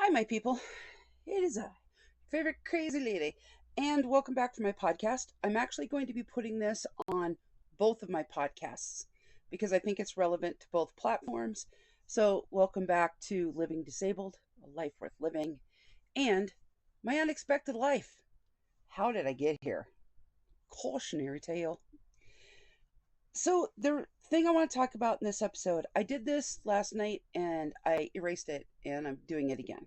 Hi, my people. It is I, favorite crazy lady, and welcome back to my podcast. I'm actually going to be putting this on both of my podcasts because I think it's relevant to both platforms. So, welcome back to Living Disabled, a life worth living, and my unexpected life. How did I get here? Cautionary tale. So, the thing I want to talk about in this episode, I did this last night and I erased it, and I'm doing it again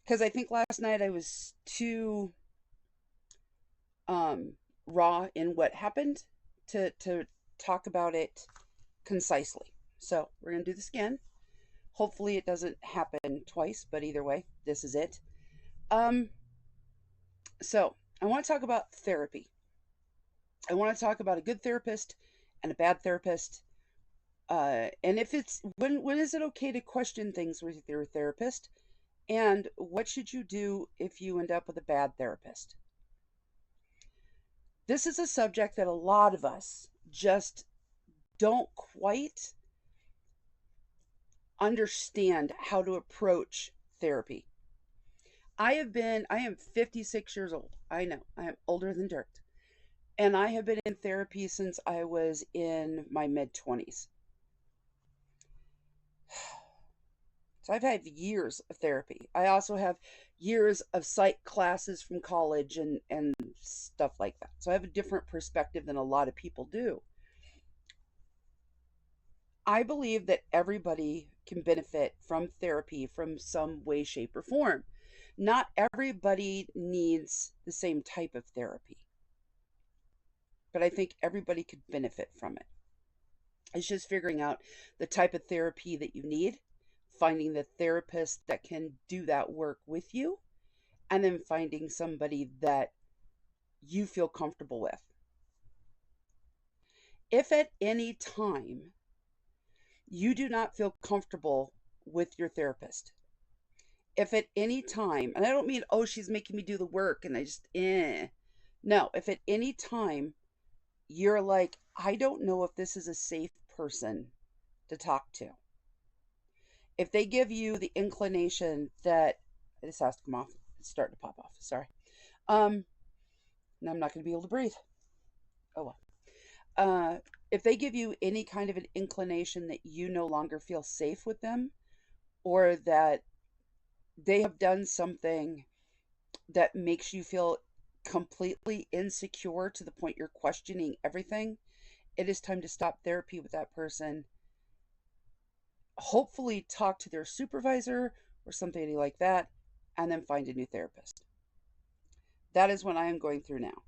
because I think last night I was too um, raw in what happened to talk about it concisely. So we're gonna do this again. Hopefully it doesn't happen twice, but either way, this is it. Um, so I want to talk about therapy. I want to talk about a good therapist and a bad therapist. And if it's when is it okay to question things with your therapist? And what should you do if you end up with a bad therapist? This is a subject that a lot of us just don't quite understand how to approach therapy. I am 56 years old. I know, I am older than dirt. And I have been in therapy since I was in my mid 20s. So I've had years of therapy. I also have years of psych classes from college and stuff like that. So I have a different perspective than a lot of people do. I believe that everybody can benefit from therapy from some way, shape, or form. Not everybody needs the same type of therapy, but I think everybody could benefit from it. It's just figuring out the type of therapy that you need, finding the therapist that can do that work with you, and then finding somebody that you feel comfortable with. If at any time you do not feel comfortable with your therapist, if at any time, and I don't mean, oh, she's making me do the work and I just, No, if at any time you're like, I don't know if this is a safe person to talk to, if they give you the inclination that this has to come off, it's starting to pop off, sorry. Um, Now I'm not going to be able to breathe. Oh well. If they give you any kind of an inclination that you no longer feel safe with them, or that they have done something that makes you feel completely insecure to the point you're questioning everything, it is time to stop therapy with that person. Hopefully, talk to their supervisor or somebody like that, and then find a new therapist. That is what I am going through now.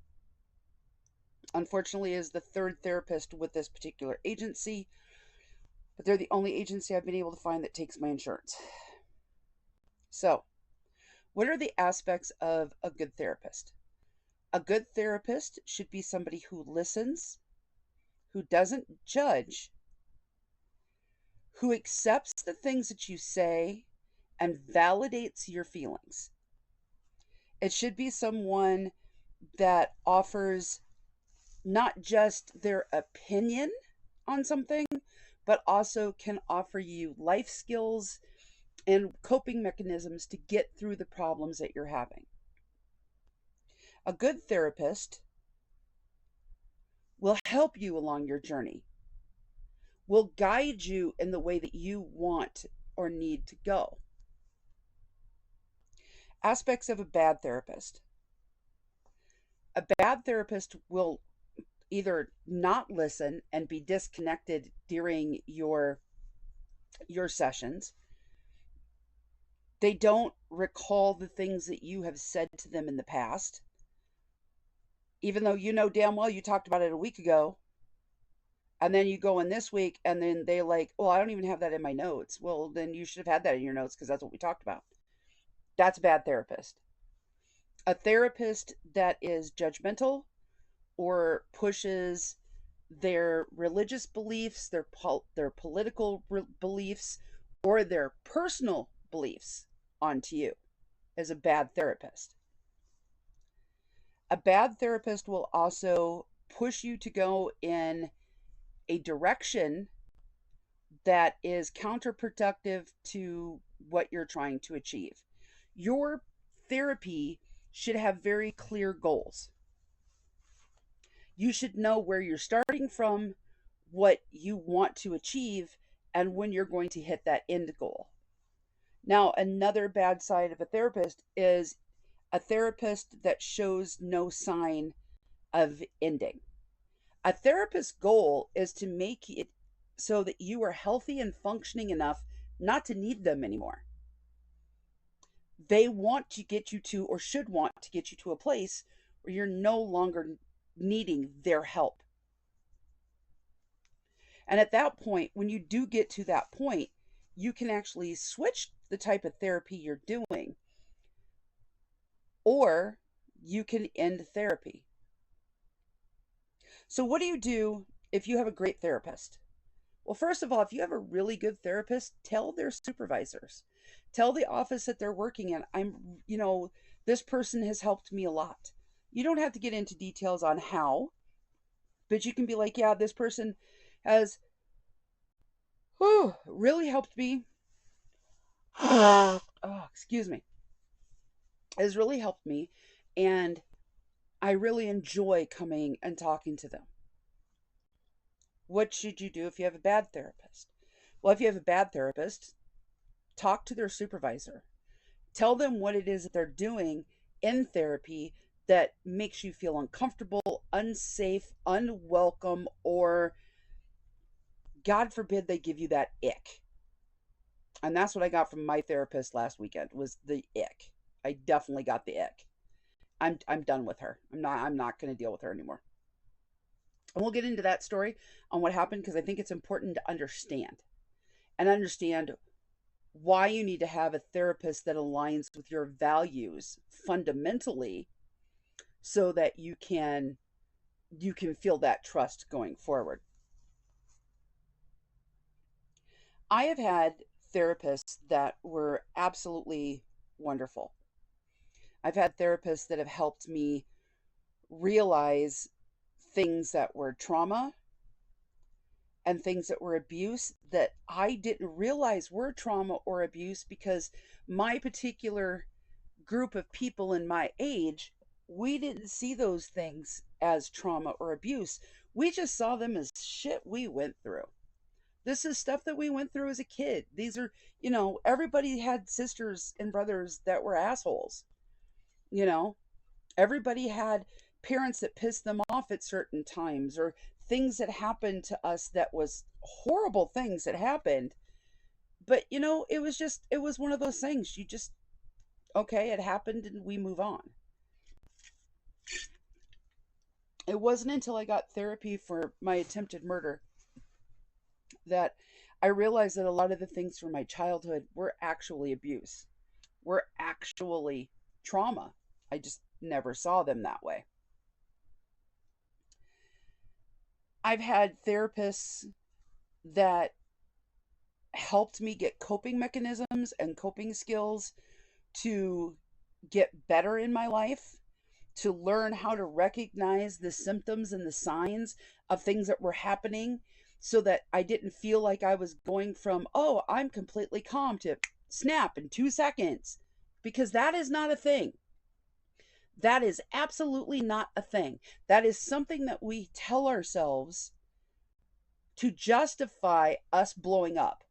Unfortunately, is the third therapist with this particular agency, but they're the only agency I've been able to find that takes my insurance. So, what are the aspects of a good therapist? A good therapist should be somebody who listens, who doesn't judge, who accepts the things that you say and validates your feelings. It should be someone that offers not just their opinion on something, but also can offer you life skills and coping mechanisms to get through the problems that you're having. A good therapist will help you along your journey, will guide you in the way that you want or need to go. Aspects of a bad therapist. A bad therapist will either not listen and be disconnected during your sessions. They don't recall the things that you have said to them in the past, even though you know damn well you talked about it a week ago. And then you go in this week and then they're like, well, I don't even have that in my notes. Well, then you should have had that in your notes because that's what we talked about. That's a bad therapist. A therapist that is judgmental or pushes their religious beliefs, their political beliefs, or their personal beliefs onto you is a bad therapist. A bad therapist will also push you to go in a direction that is counterproductive to what you're trying to achieve. Your therapy should have very clear goals. You should know where you're starting from, what you want to achieve, and when you're going to hit that end goal. Now, another bad side of a therapist is a therapist that shows no sign of ending. A therapist's goal is to make it so that you are healthy and functioning enough not to need them anymore. They want to get you to, or should want to get you to a place where you're no longer needing their help. And at that point, when you do get to that point, you can actually switch the type of therapy you're doing, or you can end therapy. So, what do you do if you have a great therapist? Well, first of all, if you have a really good therapist, tell their supervisors, tell the office that they're working in, this person has helped me a lot. You don't have to get into details on how, but you can be like, yeah, this person has really helped me. Oh, excuse me. Has really helped me, and I really enjoy coming and talking to them. What should you do if you have a bad therapist? Well, if you have a bad therapist, talk to their supervisor. Tell them what it is that they're doing in therapy that makes you feel uncomfortable, unsafe, unwelcome, or God forbid they give you that ick. And that's what I got from my therapist last weekend was the ick. I definitely got the ick. I'm done with her. I'm not going to deal with her anymore. And we'll get into that story on what happened because I think it's important to understand why you need to have a therapist that aligns with your values fundamentally so that you can feel that trust going forward. I have had therapists that were absolutely wonderful. I've had therapists that have helped me realize things that were trauma and things that were abuse that I didn't realize were trauma or abuse because my particular group of people in my age, we didn't see those things as trauma or abuse. We just saw them as shit we went through. This is stuff that we went through as a kid. These are, everybody had sisters and brothers that were assholes. You know, everybody had parents that pissed them off at certain times or things that happened to us that was horrible things that happened. But, it was one of those things. You just, okay, it happened and we move on. It wasn't until I got therapy for my attempted murder that I realized that a lot of the things from my childhood were actually abuse, were actually trauma. I just never saw them that way. I've had therapists that helped me get coping mechanisms and coping skills to get better in my life, to learn how to recognize the symptoms and the signs of things that were happening so that I didn't feel like I was going from, oh, I'm completely calm to snap in 2 seconds. Because that is not a thing. That is absolutely not a thing. That is something that we tell ourselves to justify us blowing up.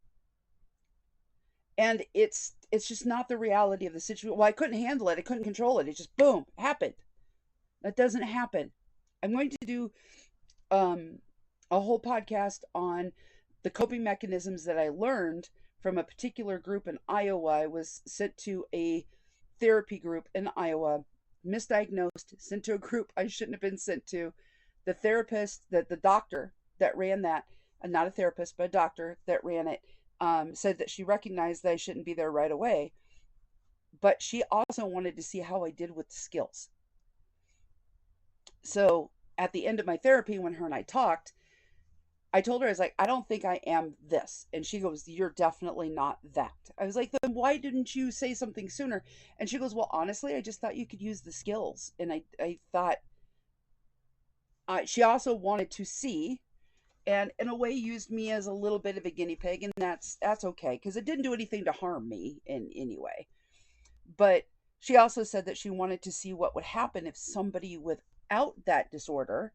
And it's just not the reality of the situation. Well, I couldn't handle it. I couldn't control it. It just boom, happened. That doesn't happen. I'm going to do a whole podcast on the coping mechanisms that I learned from a particular group in Iowa. I was sent to a therapy group in Iowa, misdiagnosed, sent to a group I shouldn't have been sent to. The therapist, the doctor that ran that, not a therapist, but a doctor that ran it, said that she recognized that I shouldn't be there right away. But she also wanted to see how I did with the skills. So at the end of my therapy, when her and I talked, I told her, I was like, I don't think I am this. And she goes, you're definitely not that. I was like, then why didn't you say something sooner? And she goes, well, honestly, I just thought you could use the skills. And I thought, she also wanted to see and in a way used me as a little bit of a guinea pig, and that's okay because it didn't do anything to harm me in any way. But she also said that she wanted to see what would happen if somebody without that disorder,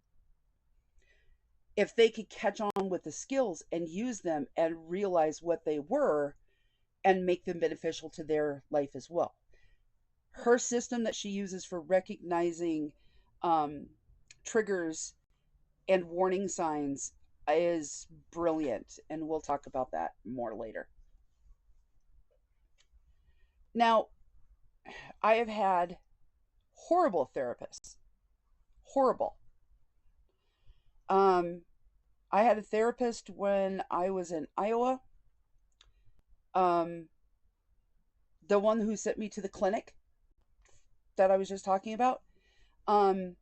if they could catch on with the skills and use them and realize what they were and make them beneficial to their life as well. Her system that she uses for recognizing um, triggers and warning signs is brilliant, and we'll talk about that more later. Now, I have had horrible therapists. Horrible. Um, I had a therapist when I was in Iowa. Um, the one who sent me to the clinic that I was just talking about. Um,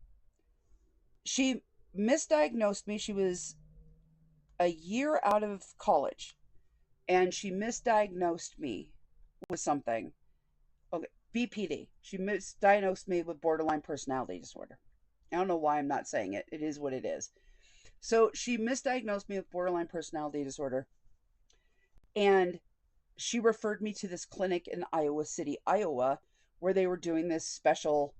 she misdiagnosed me. She was a year out of college, and she misdiagnosed me with something. Okay, BPD. She misdiagnosed me with borderline personality disorder. I don't know why I'm not saying it. It is what it is. So she misdiagnosed me with borderline personality disorder, and she referred me to this clinic in Iowa City, Iowa, where they were doing this special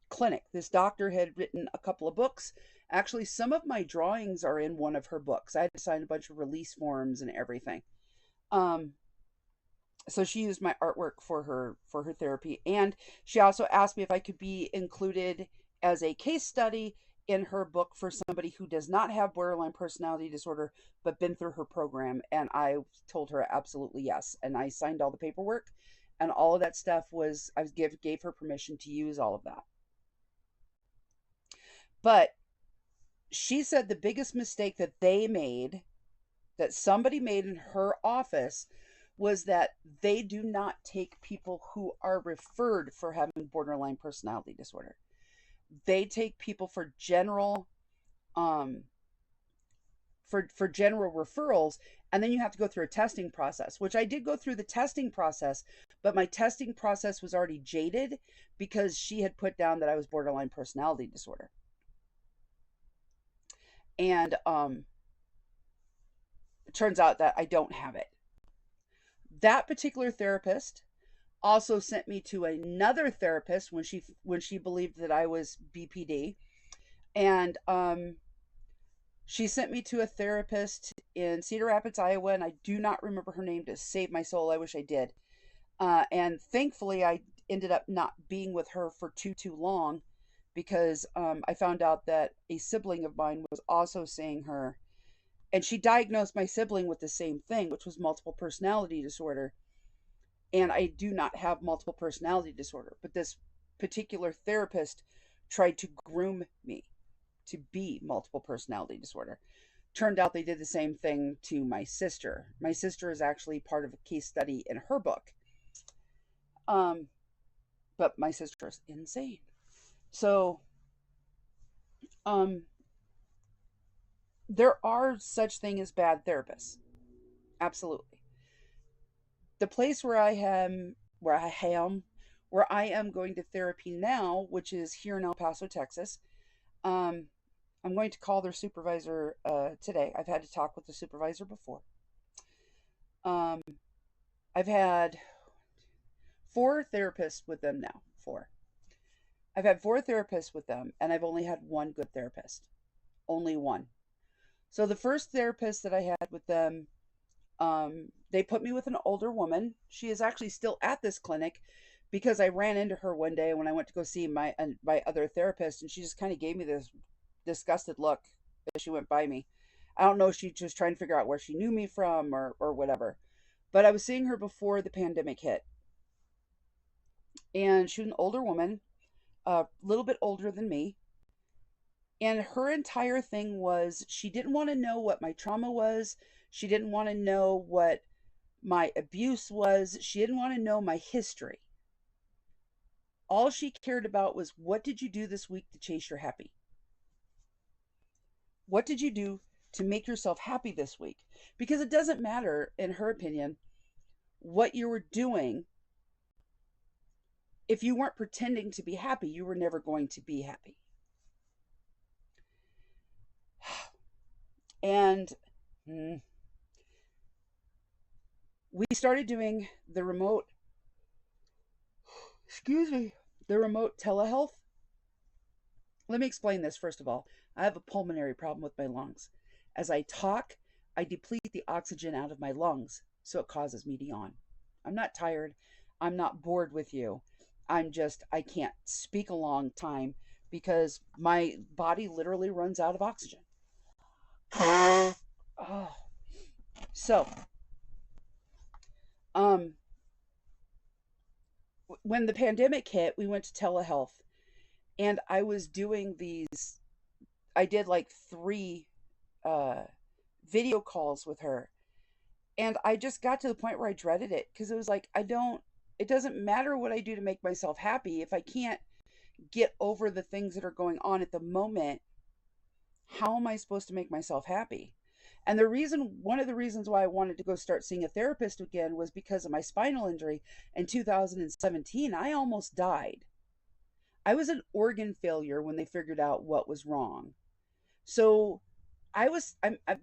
clinic. This doctor had written a couple of books. Actually, some of my drawings are in one of her books. I had to sign a bunch of release forms and everything. Um, so she used my artwork for her therapy, and she also asked me if I could be included as a case study in her book for somebody who does not have borderline personality disorder but been through her program. And I told her absolutely yes, and I signed all the paperwork, and all of that stuff was I gave her permission to use all of that. But she said the biggest mistake that they made, that somebody made in her office, was that they do not take people who are referred for having borderline personality disorder. They take people for general um for general referrals, and then you have to go through a testing process, which I did go through the testing process, but my testing process was already jaded because she had put down that I was borderline personality disorder. And it turns out that I don't have it. That particular therapist also sent me to another therapist when she believed that I was BPD, and she sent me to a therapist in Cedar Rapids, Iowa, and I do not remember her name to save my soul. I wish I did. And thankfully, I ended up not being with her for too long because I found out that a sibling of mine was also seeing her, and she diagnosed my sibling with the same thing, which was multiple personality disorder. And I do not have multiple personality disorder, but this particular therapist tried to groom me to be multiple personality disorder. Turned out they did the same thing to my sister. My sister is actually part of a case study in her book. Um, but my sister's insane. So, um, there are such thing as bad therapists. Absolutely. The place where I am going to therapy now, which is here in El Paso, Texas. Um, I'm going to call their supervisor today. I've had to talk with the supervisor before. Um, I've had four therapists with them now. Four. I've had four therapists with them, and I've only had one good therapist. Only one. So the first therapist that I had with them, they put me with an older woman. She is actually still at this clinic because I ran into her one day when I went to go see my other therapist, and she just kind of gave me this disgusted look as she went by me. I don't know if she's just trying to figure out where she knew me from or whatever. But I was seeing her before the pandemic hit, and she was an older woman, a little bit older than me. And her entire thing was she didn't want to know what my trauma was. She didn't want to know what my abuse was. She didn't want to know my history. All she cared about was, what did you do this week to chase your happy? What did you do to make yourself happy this week? Because it doesn't matter, in her opinion, what you were doing. If you weren't pretending to be happy, you were never going to be happy. And mm, we started doing the remote, excuse me, the remote telehealth. Let me explain this first of all. I have a pulmonary problem with my lungs. As I talk, I deplete the oxygen out of my lungs, so it causes me to yawn. I'm not tired. I'm not bored with you. I can't speak a long time because my body literally runs out of oxygen. Oh, so, um, when the pandemic hit, we went to telehealth and I was doing these, I did like three uh, video calls with her. And I just got to the point where I dreaded it because it was like, it doesn't matter what I do to make myself happy. If I can't get over the things that are going on at the moment, how am I supposed to make myself happy? And one of the reasons why I wanted to go start seeing a therapist again was because of my spinal injury in 2017. I almost died. I was an organ failure when they figured out what was wrong. So I've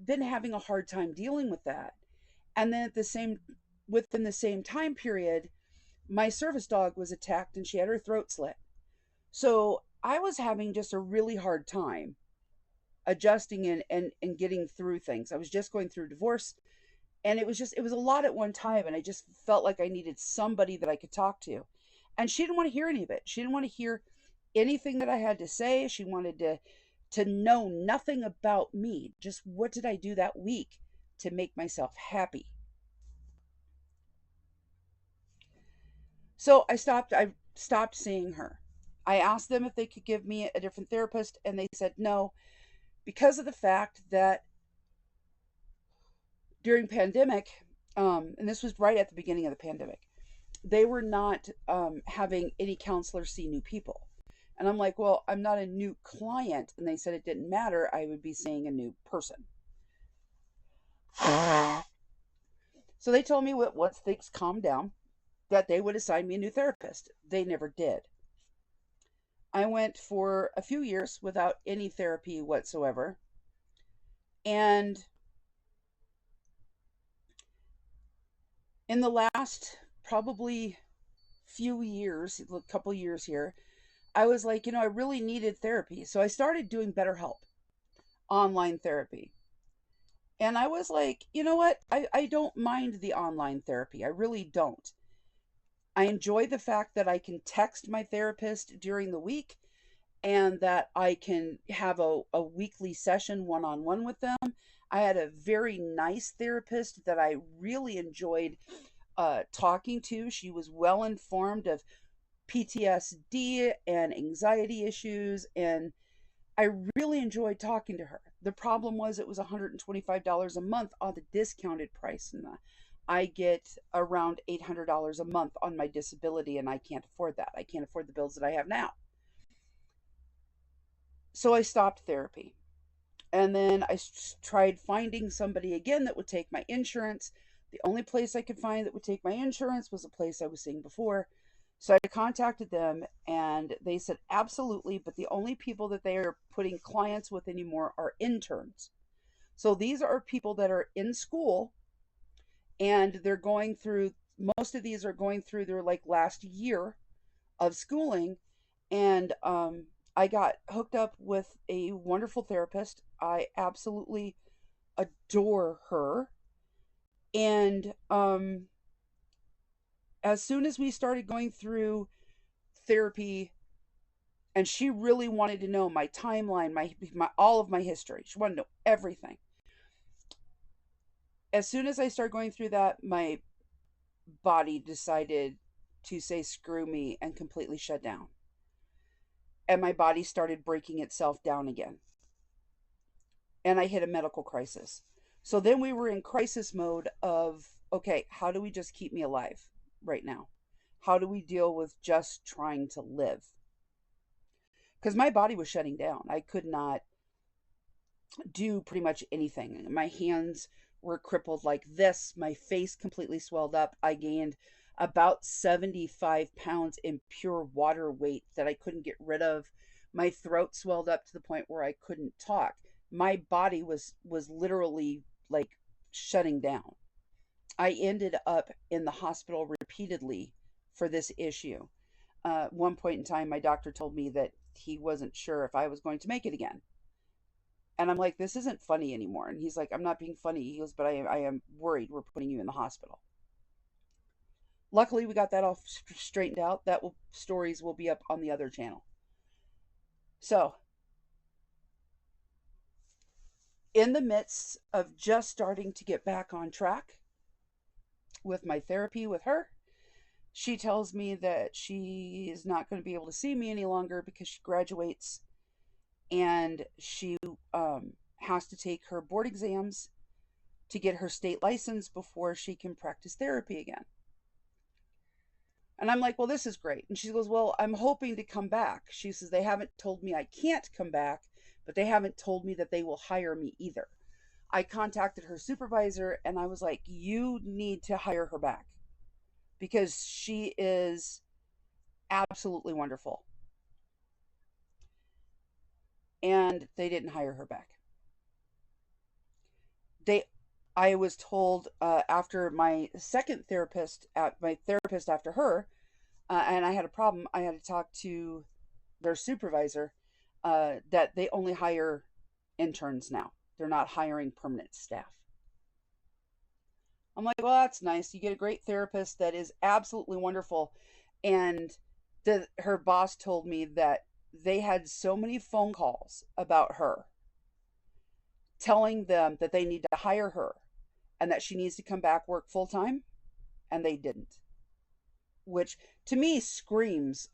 been having a hard time dealing with that. And then within the same time period, my service dog was attacked and she had her throat slit. So I was having just a really hard time adjusting and getting through things. I was just going through divorce and it was a lot at one time. And I just felt like I needed somebody that I could talk to. And she didn't want to hear any of it. She didn't want to hear anything that I had to say. She wanted to know nothing about me. Just what did I do that week to make myself happy? So I stopped seeing her. I asked them if they could give me a different therapist, and they said no, because of the fact that during pandemic, and this was right at the beginning of the pandemic, they were not having any counselors see new people. And I'm like, well, I'm not a new client. And they said it didn't matter. I would be seeing a new person. So they told me once things calmed down, that they would assign me a new therapist. They never did. I went for a few years without any therapy whatsoever. And in the last probably few years, a couple years here, I was like, I really needed therapy. So I started doing BetterHelp, online therapy. And I was like, you know what? I don't mind the online therapy. I really don't. I enjoy the fact that I can text my therapist during the week and that I can have a weekly session one on one with them. I had a very nice therapist that I really enjoyed talking to. She was well informed of PTSD and anxiety issues, and I really enjoyed talking to her. The problem was it was $125 a month on the discounted price, and I get around $800 a month on my disability, and I can't afford that. I can't afford the bills that I have now. So I stopped therapy. And then tried finding somebody again that would take my insurance. The only place I could find that would take my insurance was a place I was seeing before. So I contacted them and they said absolutely, but the only people that they are putting clients with anymore are interns. So these are people that are in school and they're going through, most of these are going through their like last year of schooling. And I got hooked up with a wonderful therapist. I absolutely adore her. And as soon as we started going through therapy, and she really wanted to know my timeline, my all of my history. She wanted to know everything. As soon as I started going through that, my body decided to say screw me and completely shut down. And my body started breaking itself down again. And I hit a medical crisis. So then we were in crisis mode of, okay, how do we just keep me alive right now? How do we deal with just trying to live? Because my body was shutting down. I could not do pretty much anything. My hands were crippled like this. My face completely swelled up. I gained about 75 pounds in pure water weight that I couldn't get rid of. My throat swelled up to the point where I couldn't talk. my body was literally like shutting down. I ended up in the hospital repeatedly for this issue. One point in time, my doctor told me that he wasn't sure if I was going to make it again. And I'm like, this isn't funny anymore. And he's like, I'm not being funny. He goes, but I am worried we're putting you in the hospital. Luckily, we got that all straightened out. Stories will be up on the other channel. So, in the midst of just starting to get back on track with my therapy with her, she tells me that she is not going to be able to see me any longer because she graduates and she has to take her board exams to get her state license before she can practice therapy again. And I'm like, well, this is great. And she goes, well, I'm hoping to come back. She says, they haven't told me I can't come back, but they haven't told me that they will hire me either. I contacted her supervisor and I was like, you need to hire her back because she is absolutely wonderful. And they didn't hire her back. They I was told after my second therapist, my therapist after her, and I had a problem. I had to talk to their supervisor that they only hire interns now. They're not hiring permanent staff. I'm like, well, that's nice. You get a great therapist that is absolutely wonderful. And her boss told me that they had so many phone calls about her telling them that they need to hire her and that she needs to come back work full time, and they didn't. Which to me screams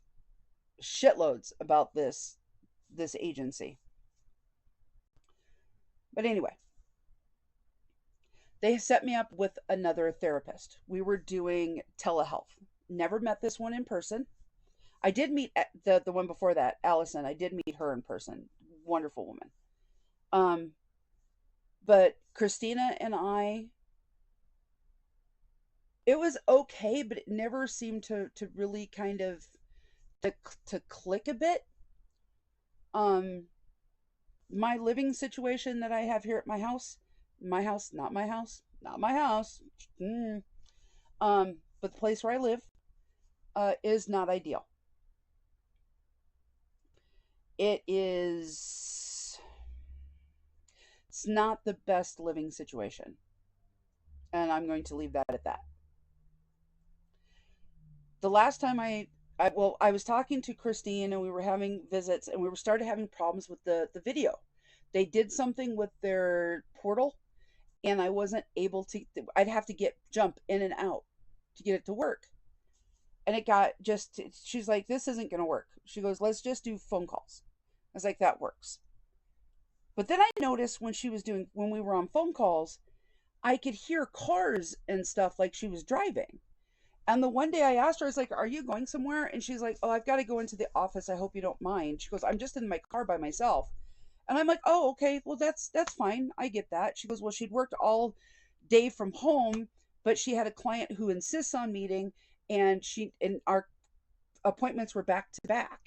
shitloads about this agency. But anyway, they set me up with another therapist. We were doing telehealth. Never met this one in person. I did meet the one before that, Allison. I did meet her in person. Wonderful woman. Um, but Christina and I, it was okay, but it never seemed to really kind of to, to click a bit. Um, my living situation that I have here at my house, not my house, not my house. Mm, but the place where I live is not ideal. It is. It's not the best living situation, and I'm going to leave that at that. The last time I was talking to Christine and we were having visits and we were started having problems with the video. They did something with their portal and I wasn't able to. I'd have to jump in and out to get it to work. And it got just. She's like, this isn't going to work. She goes, let's just do phone calls. I was like, that works. But then I noticed when we were on phone calls, I could hear cars and stuff like she was driving. And the one day I asked her, I was like, are you going somewhere? And she's like, oh, I've got to go into the office. I hope you don't mind. She goes, I'm just in my car by myself. And I'm like, oh, okay. Well, that's fine. I get that. She goes, well, she'd worked all day from home, but she had a client who insists on meeting, and our appointments were back to back.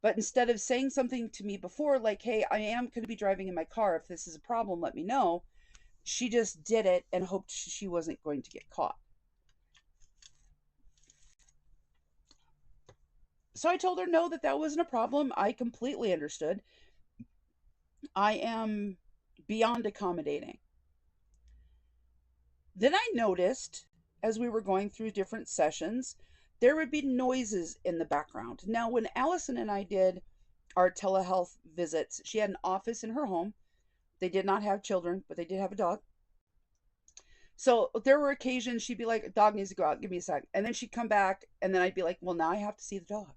But instead of saying something to me before, like, hey, I am going to be driving in my car. If this is a problem, let me know. She just did it and hoped she wasn't going to get caught. So I told her no, that wasn't a problem. I completely understood. I am beyond accommodating. Then I noticed as we were going through different sessions, there would be noises in the background. Now, when Allison and I did our telehealth visits, she had an office in her home. They did not have children, but they did have a dog. So there were occasions she'd be like, dog needs to go out, give me a sec. And then she'd come back, and then I'd be like, well, now I have to see the dog.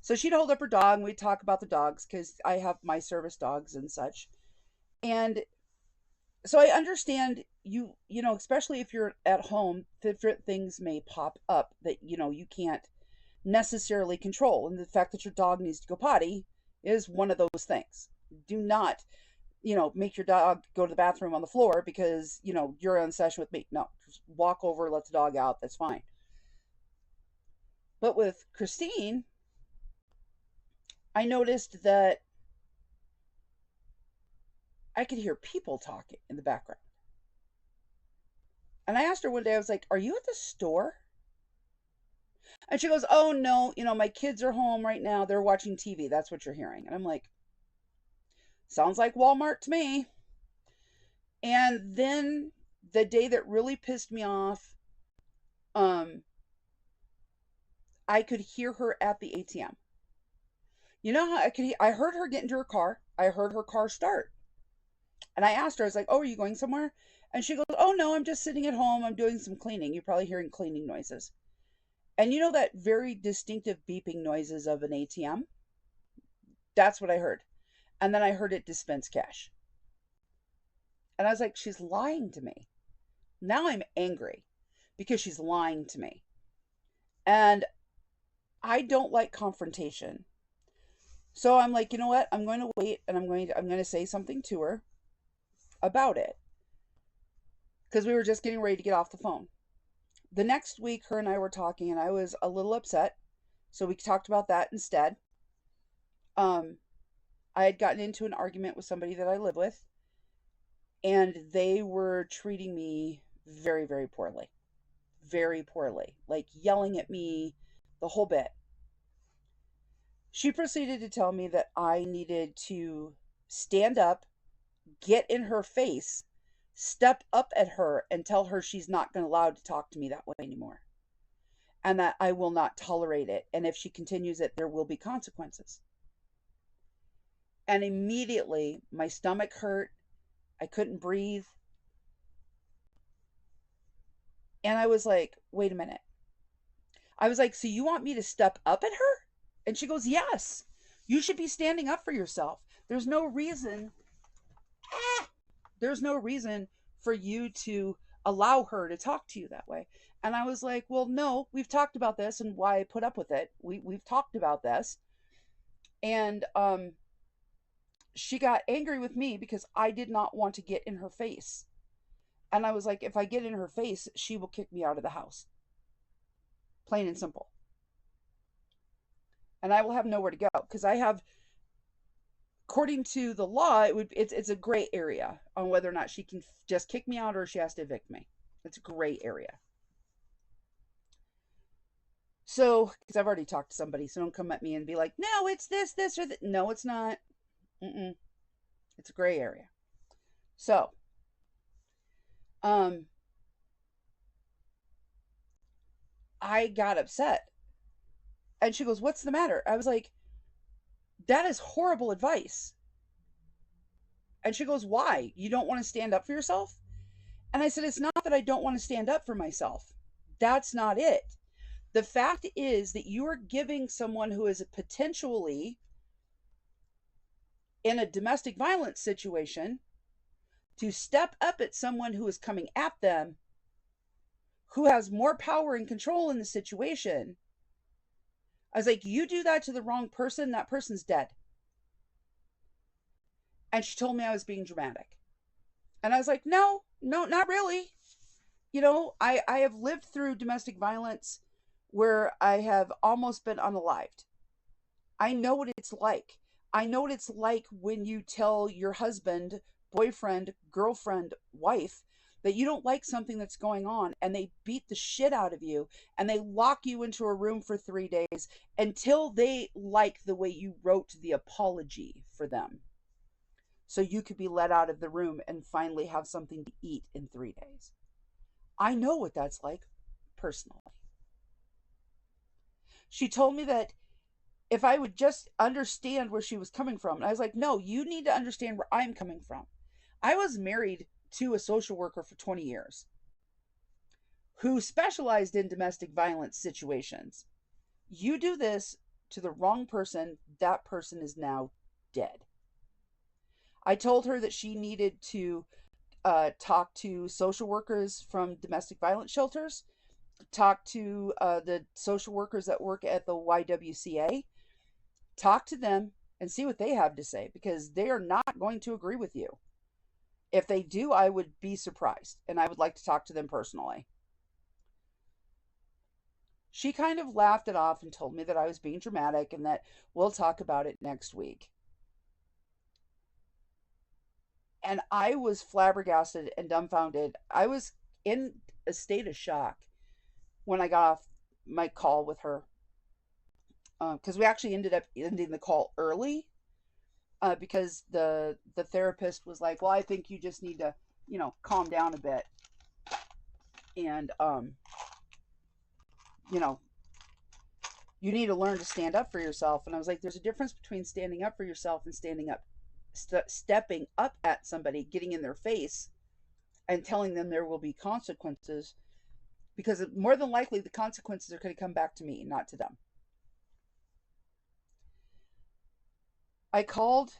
So she'd hold up her dog and we'd talk about the dogs because I have my service dogs and such. And so I understand especially if you're at home, different things may pop up that, you can't necessarily control. And the fact that your dog needs to go potty is one of those things. Do not, make your dog go to the bathroom on the floor because, you're on session with me. No, just walk over, let the dog out. That's fine. But with Christine, I noticed that I could hear people talking in the background. And I asked her one day, I was like, "Are you at the store?" And she goes, "Oh, no, my kids are home right now. They're watching TV. That's what you're hearing." And I'm like, "Sounds like Walmart to me." And then the day that really pissed me off, um, I could hear her at the ATM. You know how I heard her get into her car. I heard her car start. And I asked her, I was like, "Oh, are you going somewhere?" And she goes, "Oh, no, I'm just sitting at home. I'm doing some cleaning." You're probably hearing cleaning noises. And you know that very distinctive beeping noises of an ATM? That's what I heard. And then I heard it dispense cash. And I was like, she's lying to me. Now I'm angry because she's lying to me. And I don't like confrontation. So I'm like, you know what? I'm going to wait and I'm going to say something to her about it because we were just getting ready to get off the phone. The next week her and I were talking and I was a little upset. So we talked about that instead. Um I had gotten into an argument with somebody that I live with and they were treating me very, very poorly. Very poorly. Like yelling at me, the whole bit. She proceeded to tell me that I needed to stand up, get in her face, step up at her, and tell her she's not going to allow to talk to me that way anymore. And that I will not tolerate it. And if she continues it, there will be consequences. And immediately my stomach hurt. I couldn't breathe. And I was like, wait a minute. I was like, so you want me to step up at her? And she goes, yes. You should be standing up for yourself. There's no reason for you to allow her to talk to you that way. And I was like, well, no, we've talked about this and why I put up with it. We've talked about this. And she got angry with me because I did not want to get in her face. And I was like, if I get in her face, she will kick me out of the house. Plain and simple. And I will have nowhere to go because I have, according to the law, it's a gray area on whether or not she can just kick me out or she has to evict me. It's a gray area. So, because I've already talked to somebody, so don't come at me and be like, no, it's this, or that. No, it's not. Mm-mm. It's a gray area. So, um, I got upset. And she goes, what's the matter? I was like, that is horrible advice. And she goes, why? You don't want to stand up for yourself? And I said, it's not that I don't want to stand up for myself. That's not it. The fact is that you are giving someone who is potentially in a domestic violence situation to step up at someone who is coming at them, who has more power and control in the situation. I was like, you do that to the wrong person, that person's dead. And she told me I was being dramatic. And I was like, no, not really. I have lived through domestic violence where I have almost been unalived. I know what it's like. I know what it's like when you tell your husband, boyfriend, girlfriend, wife that you don't like something that's going on and they beat the shit out of you and they lock you into a room for 3 days until they like the way you wrote the apology for them. So you could be let out of the room and finally have something to eat in 3 days. I know what that's like personally. She told me that if I would just understand where she was coming from. And I was like, no, you need to understand where I'm coming from. I was married to a social worker for 20 years who specialized in domestic violence situations. You do this to the wrong person, that person is now dead. I told her that she needed to talk to social workers from domestic violence shelters, talk to the social workers that work at the YWCA, talk to them and see what they have to say because they are not going to agree with you. If they do, I would be surprised and I would like to talk to them personally. She kind of laughed it off and told me that I was being dramatic and that we'll talk about it next week. And I was flabbergasted and dumbfounded. I was in a state of shock when I got off my call with her, because we actually ended up ending the call early, because the therapist was like, "Well, I think you just need to, calm down a bit, and you know, you need to learn to stand up for yourself." And I was like, "There's a difference between standing up for yourself and standing up, stepping up at somebody, getting in their face, and telling them there will be consequences, because more than likely the consequences are going to come back to me, not to them." I called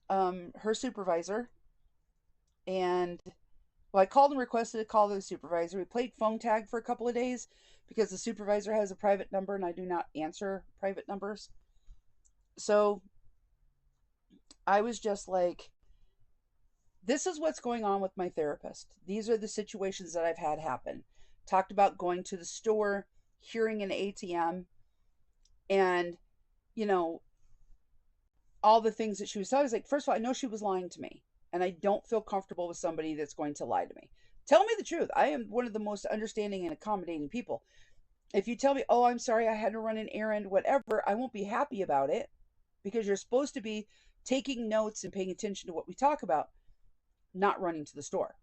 her supervisor, and well, I called and requested a call to the supervisor. We played phone tag for a couple of days because the supervisor has a private number and I do not answer private numbers. So I was just like, this is what's going on with my therapist. These are the situations that I've had happen. Talked about going to the store, hearing an ATM, and, you know, all the things that she was telling. I was like, first of all, I know she was lying to me, and I don't feel comfortable with somebody that's going to lie to me. Tell me the truth. I am one of the most understanding and accommodating people. If you tell me, "Oh, I'm sorry, I had to run an errand," whatever, I won't be happy about it, because you're supposed to be taking notes and paying attention to what we talk about, not running to the store.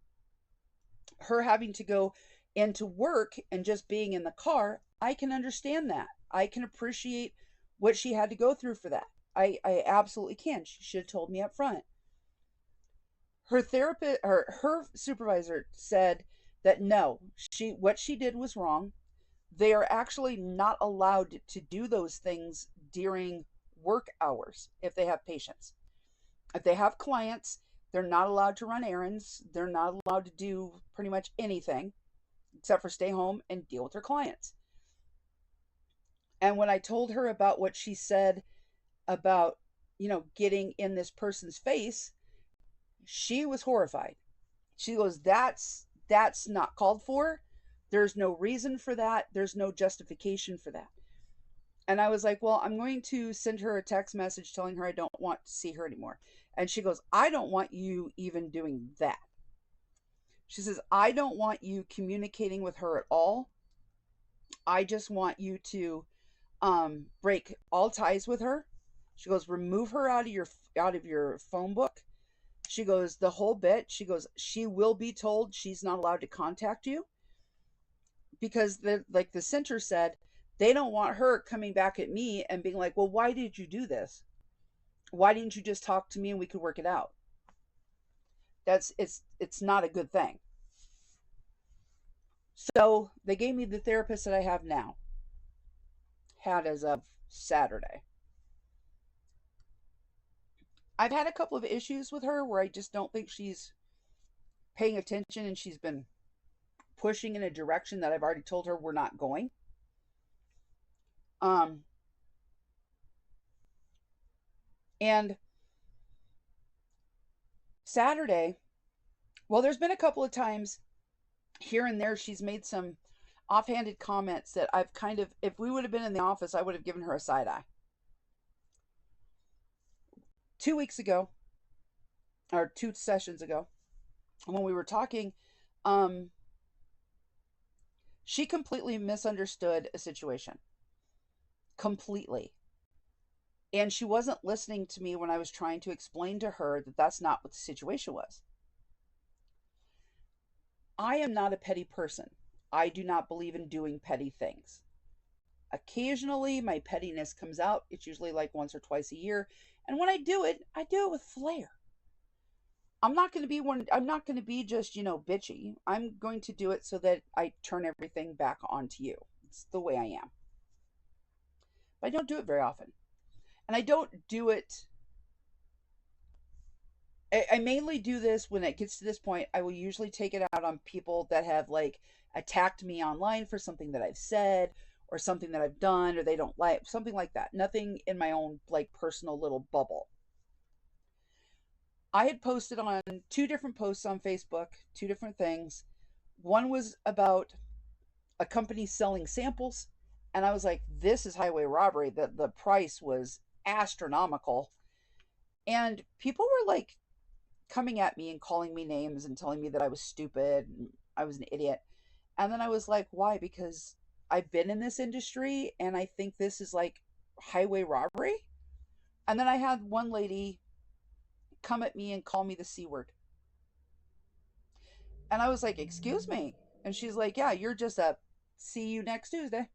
Her having to go into work and just being in the car, I can understand that. I can appreciate what she had to go through for that. I absolutely can. She should have told me up front. Her therapist, her supervisor said that no, what she did was wrong. They are actually not allowed to do those things during work hours if they have patients. If they have clients, they're not allowed to run errands. They're not allowed to do pretty much anything except for stay home and deal with their clients. And when I told her about what she said about, getting in this person's face, she was horrified. She goes, that's not called for. There's no reason for that. There's no justification for that. And I was like, "Well, I'm going to send her a text message telling her I don't want to see her anymore." And she goes, "I don't want you even doing that." She says, "I don't want you communicating with her at all. I just want you to break all ties with her." She goes, "Remove her out of your phone book." She goes, "The whole bit." She goes, "She will be told she's not allowed to contact you, because the center said they don't want her coming back at me and being like, 'Well, why did you do this? Why didn't you just talk to me and we could work it out?'" It's not a good thing. So they gave me the therapist that I have now, had as of Saturday. I've had a couple of issues with her where I just don't think she's paying attention, and she's been pushing in a direction that I've already told her we're not going. Um, and Saturday, well, there's been a couple of times here and there she's made some offhanded comments that I've kind of, if we would have been in the office, I would have given her a side eye. 2 weeks ago, or 2 sessions ago, when we were talking, um, she completely misunderstood a situation. Completely. And she wasn't listening to me when I was trying to explain to her that that's not what the situation was. I am not a petty person. I do not believe in doing petty things. Occasionally, my pettiness comes out. It's usually like once or twice a year. And when I do it with flair. I'm not going to be just, bitchy. I'm going to do it so that I turn everything back onto you. It's the way I am. But I don't do it very often. And I don't do it, I mainly do this when it gets to this point. I will usually take it out on people that have like attacked me online for something that I've said or something that I've done, or they don't like something like that. Nothing in my own like personal little bubble. I had posted on two different posts on Facebook, two different things. One was about a company selling samples, and I was like, this is highway robbery. The price was astronomical. And people were like coming at me and calling me names and telling me that I was stupid and I was an idiot. And then I was like, why? Because I've been in this industry and I think this is like highway robbery. And then I had one lady come at me and call me the C word. And I was like, excuse me. And she's like, yeah, you're just a see you next Tuesday.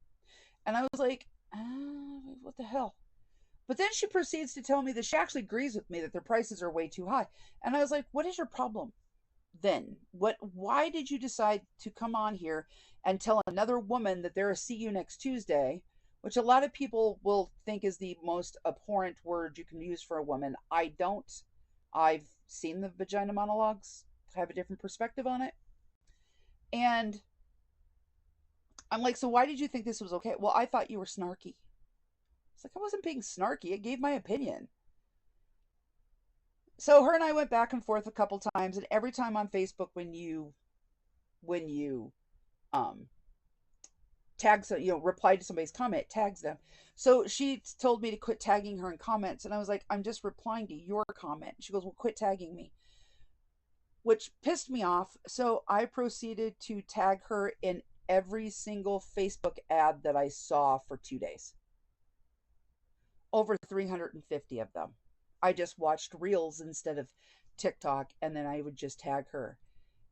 And I was like, what the hell? But then she proceeds to tell me that she actually agrees with me that their prices are way too high. And I was like, what is your problem then? Why did you decide to come on here and tell another woman that they're a see you next Tuesday, which a lot of people will think is the most abhorrent word you can use for a woman. I don't. I've seen the vagina monologues, have a different perspective on it. And I'm like, so why did you think this was okay? Well, I thought you were snarky. It's like I wasn't being snarky. I gave my opinion. So her and I went back and forth a couple times, and every time on Facebook when you um tag, so reply to somebody's comment, tags them. So she told me to quit tagging her in comments, and I was like, I'm just replying to your comment. She goes, well, quit tagging me, which pissed me off. So I proceeded to tag her in every single Facebook ad that I saw for 2 days. Over 350 of them. I just watched reels instead of TikTok, and then I would just tag her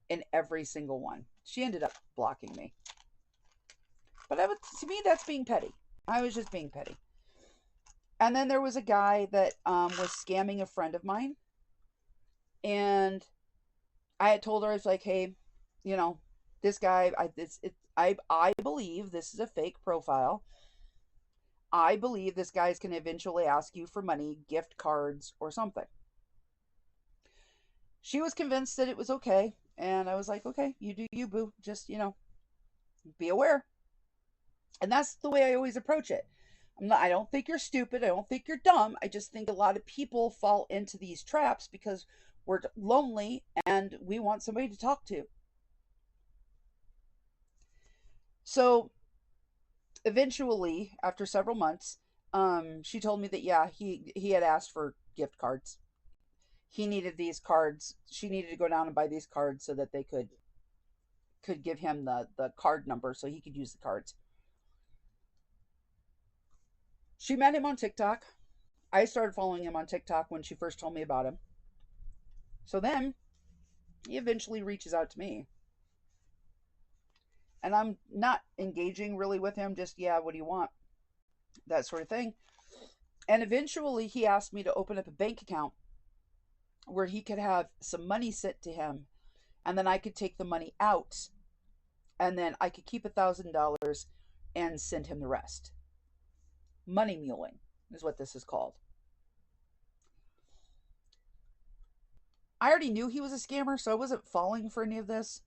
in every single one. She ended up blocking me. But to me, that's being petty. I was just being petty. And then there was a guy that was scamming a friend of mine. And I had told her, I was like, hey, this guy, I believe this is a fake profile. I believe this guy's going to eventually ask you for money, gift cards, or something. She was convinced that it was okay. And I was like, okay, you do you, boo. Just, be aware. And that's the way I always approach it. I don't think you're stupid. I don't think you're dumb. I just think a lot of people fall into these traps because we're lonely and we want somebody to talk to. So eventually, after several months, she told me that, yeah, he had asked for gift cards. He needed these cards. She needed to go down and buy these cards so that they could give him the card number so he could use the cards. She met him on TikTok. I started following him on TikTok when she first told me about him. So then he eventually reaches out to me. And I'm not engaging really with him, just, yeah, what do you want? That sort of thing. And eventually he asked me to open up a bank account where he could have some money sent to him, and then I could take the money out, and then I could keep $1,000 and send him the rest. Money muling is what this is called. I already knew he was a scammer, so I wasn't falling for any of this.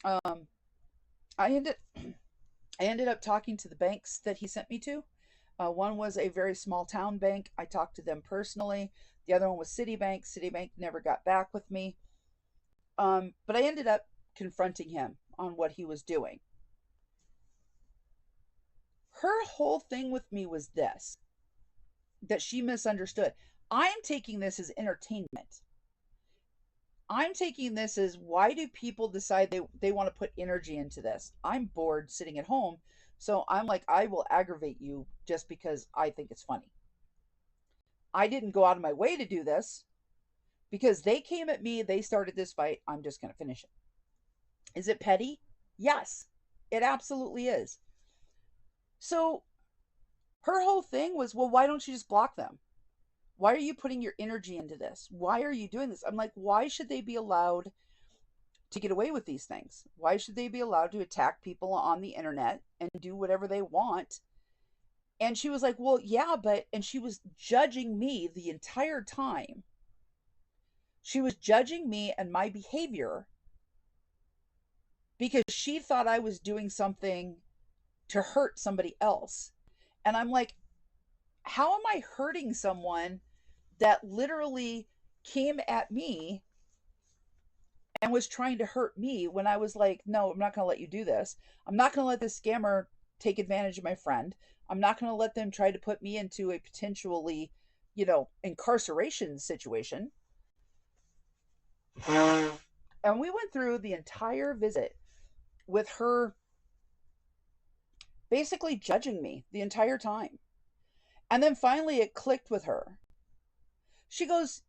Um, I ended I ended up talking to the banks that he sent me to. One was a very small town bank. I talked to them personally. The other one was Citibank. Citibank never got back with me. But I ended up confronting him on what he was doing. Her whole thing with me was this, that she misunderstood. I'm taking this as entertainment. I'm taking this as, why do people decide they want to put energy into this? I'm bored sitting at home. So I'm like, I will aggravate you just because I think it's funny. I didn't go out of my way to do this because they came at me. They started this fight. I'm just going to finish it. Is it petty? Yes, it absolutely is. So her whole thing was, well, why don't you just block them? Why are you putting your energy into this? Why are you doing this? I'm like, why should they be allowed to get away with these things? Why should they be allowed to attack people on the internet and do whatever they want? And she was like, well, yeah, and she was judging me the entire time. She was judging me and my behavior because she thought I was doing something to hurt somebody else. And I'm like, how am I hurting someone that literally came at me and was trying to hurt me when I was like, no, I'm not going to let you do this. I'm not going to let this scammer take advantage of my friend. I'm not going to let them try to put me into a potentially, incarceration situation. And we went through the entire visit with her basically judging me the entire time. And then finally it clicked with her. She goes,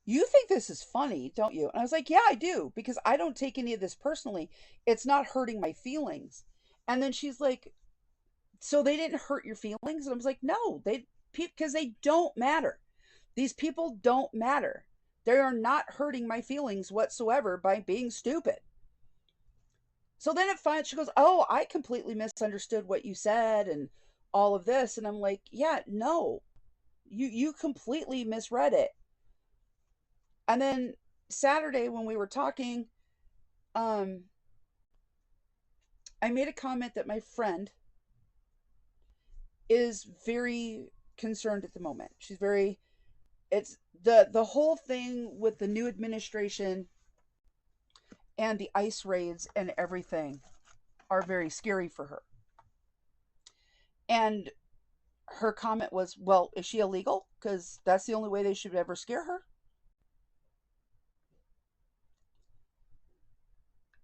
"You think this is funny, don't you?" And I was like, "Yeah, I do, because I don't take any of this personally. It's not hurting my feelings." And then she's like, "So they didn't hurt your feelings?" And I was like, "No, they because they don't matter. These people don't matter. They are not hurting my feelings whatsoever by being stupid." So then it finally, she goes, "Oh, I completely misunderstood what you said and all of this." And I'm like, "Yeah, no, you completely misread it." And then Saturday when we were talking, um, I made a comment that my friend is very concerned at the moment. She's very, it's the whole thing with the new administration and the ICE raids and everything are very scary for her. And her comment was, "Well, is she illegal? Because that's the only way they should ever scare her."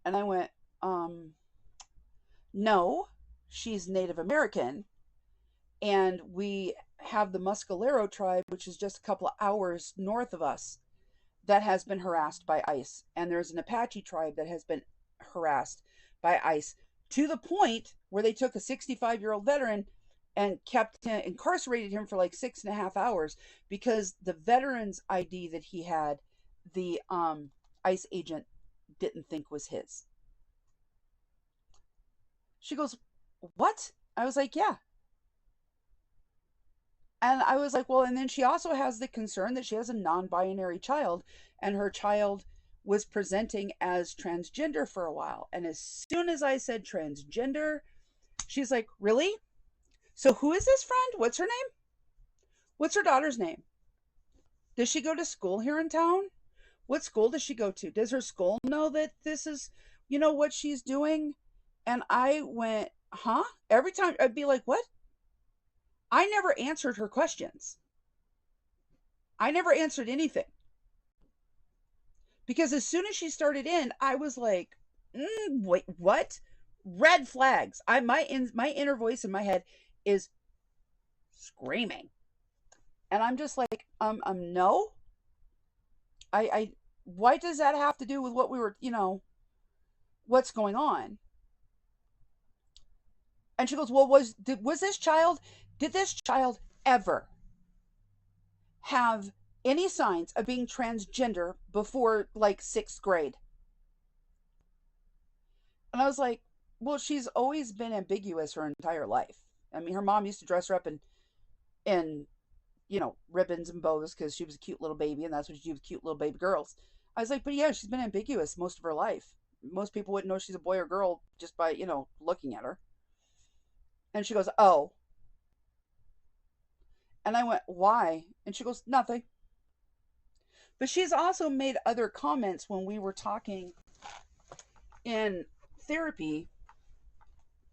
And I went, no, she's Native American. And we have the Muscalero tribe, which is just a couple of hours north of us, that has been harassed by ICE. And there's an Apache tribe that has been harassed by ICE to the point where they took a 65-year-old veteran and kept him, incarcerated him for like 6.5 hours because the veteran's ID that he had, the ICE agent didn't think was his. She goes, "What?" I was like, "Yeah." And I was like, "Well," and then she also has the concern that she has a non binary child, and her child was presenting as transgender for a while. And as soon as I said transgender, she's like, "Really? So who is this friend? What's her name? What's her daughter's name? Does she go to school here in town? What school does she go to? Does her school know that this is, what she's doing?" And I went, "Huh?" Every time I'd be like, "What?" I never answered her questions. I never answered anything because as soon as she started in, I was like, "Wait, what?" Red flags. My inner voice in my head is screaming, and I'm just like, no. I why does that have to do with what we were, what's going on? And she goes, "Well, did this child ever have any signs of being transgender before like 6th grade?" And I was like, "Well, she's always been ambiguous her entire life. I mean, her mom used to dress her up in ribbons and bows because she was a cute little baby, and that's what she did with cute little baby girls." I was like, "But yeah, she's been ambiguous most of her life. Most people wouldn't know she's a boy or girl just by looking at her." And she goes, "Oh." And I went, "Why?" And she goes, "Nothing." But she's also made other comments when we were talking in therapy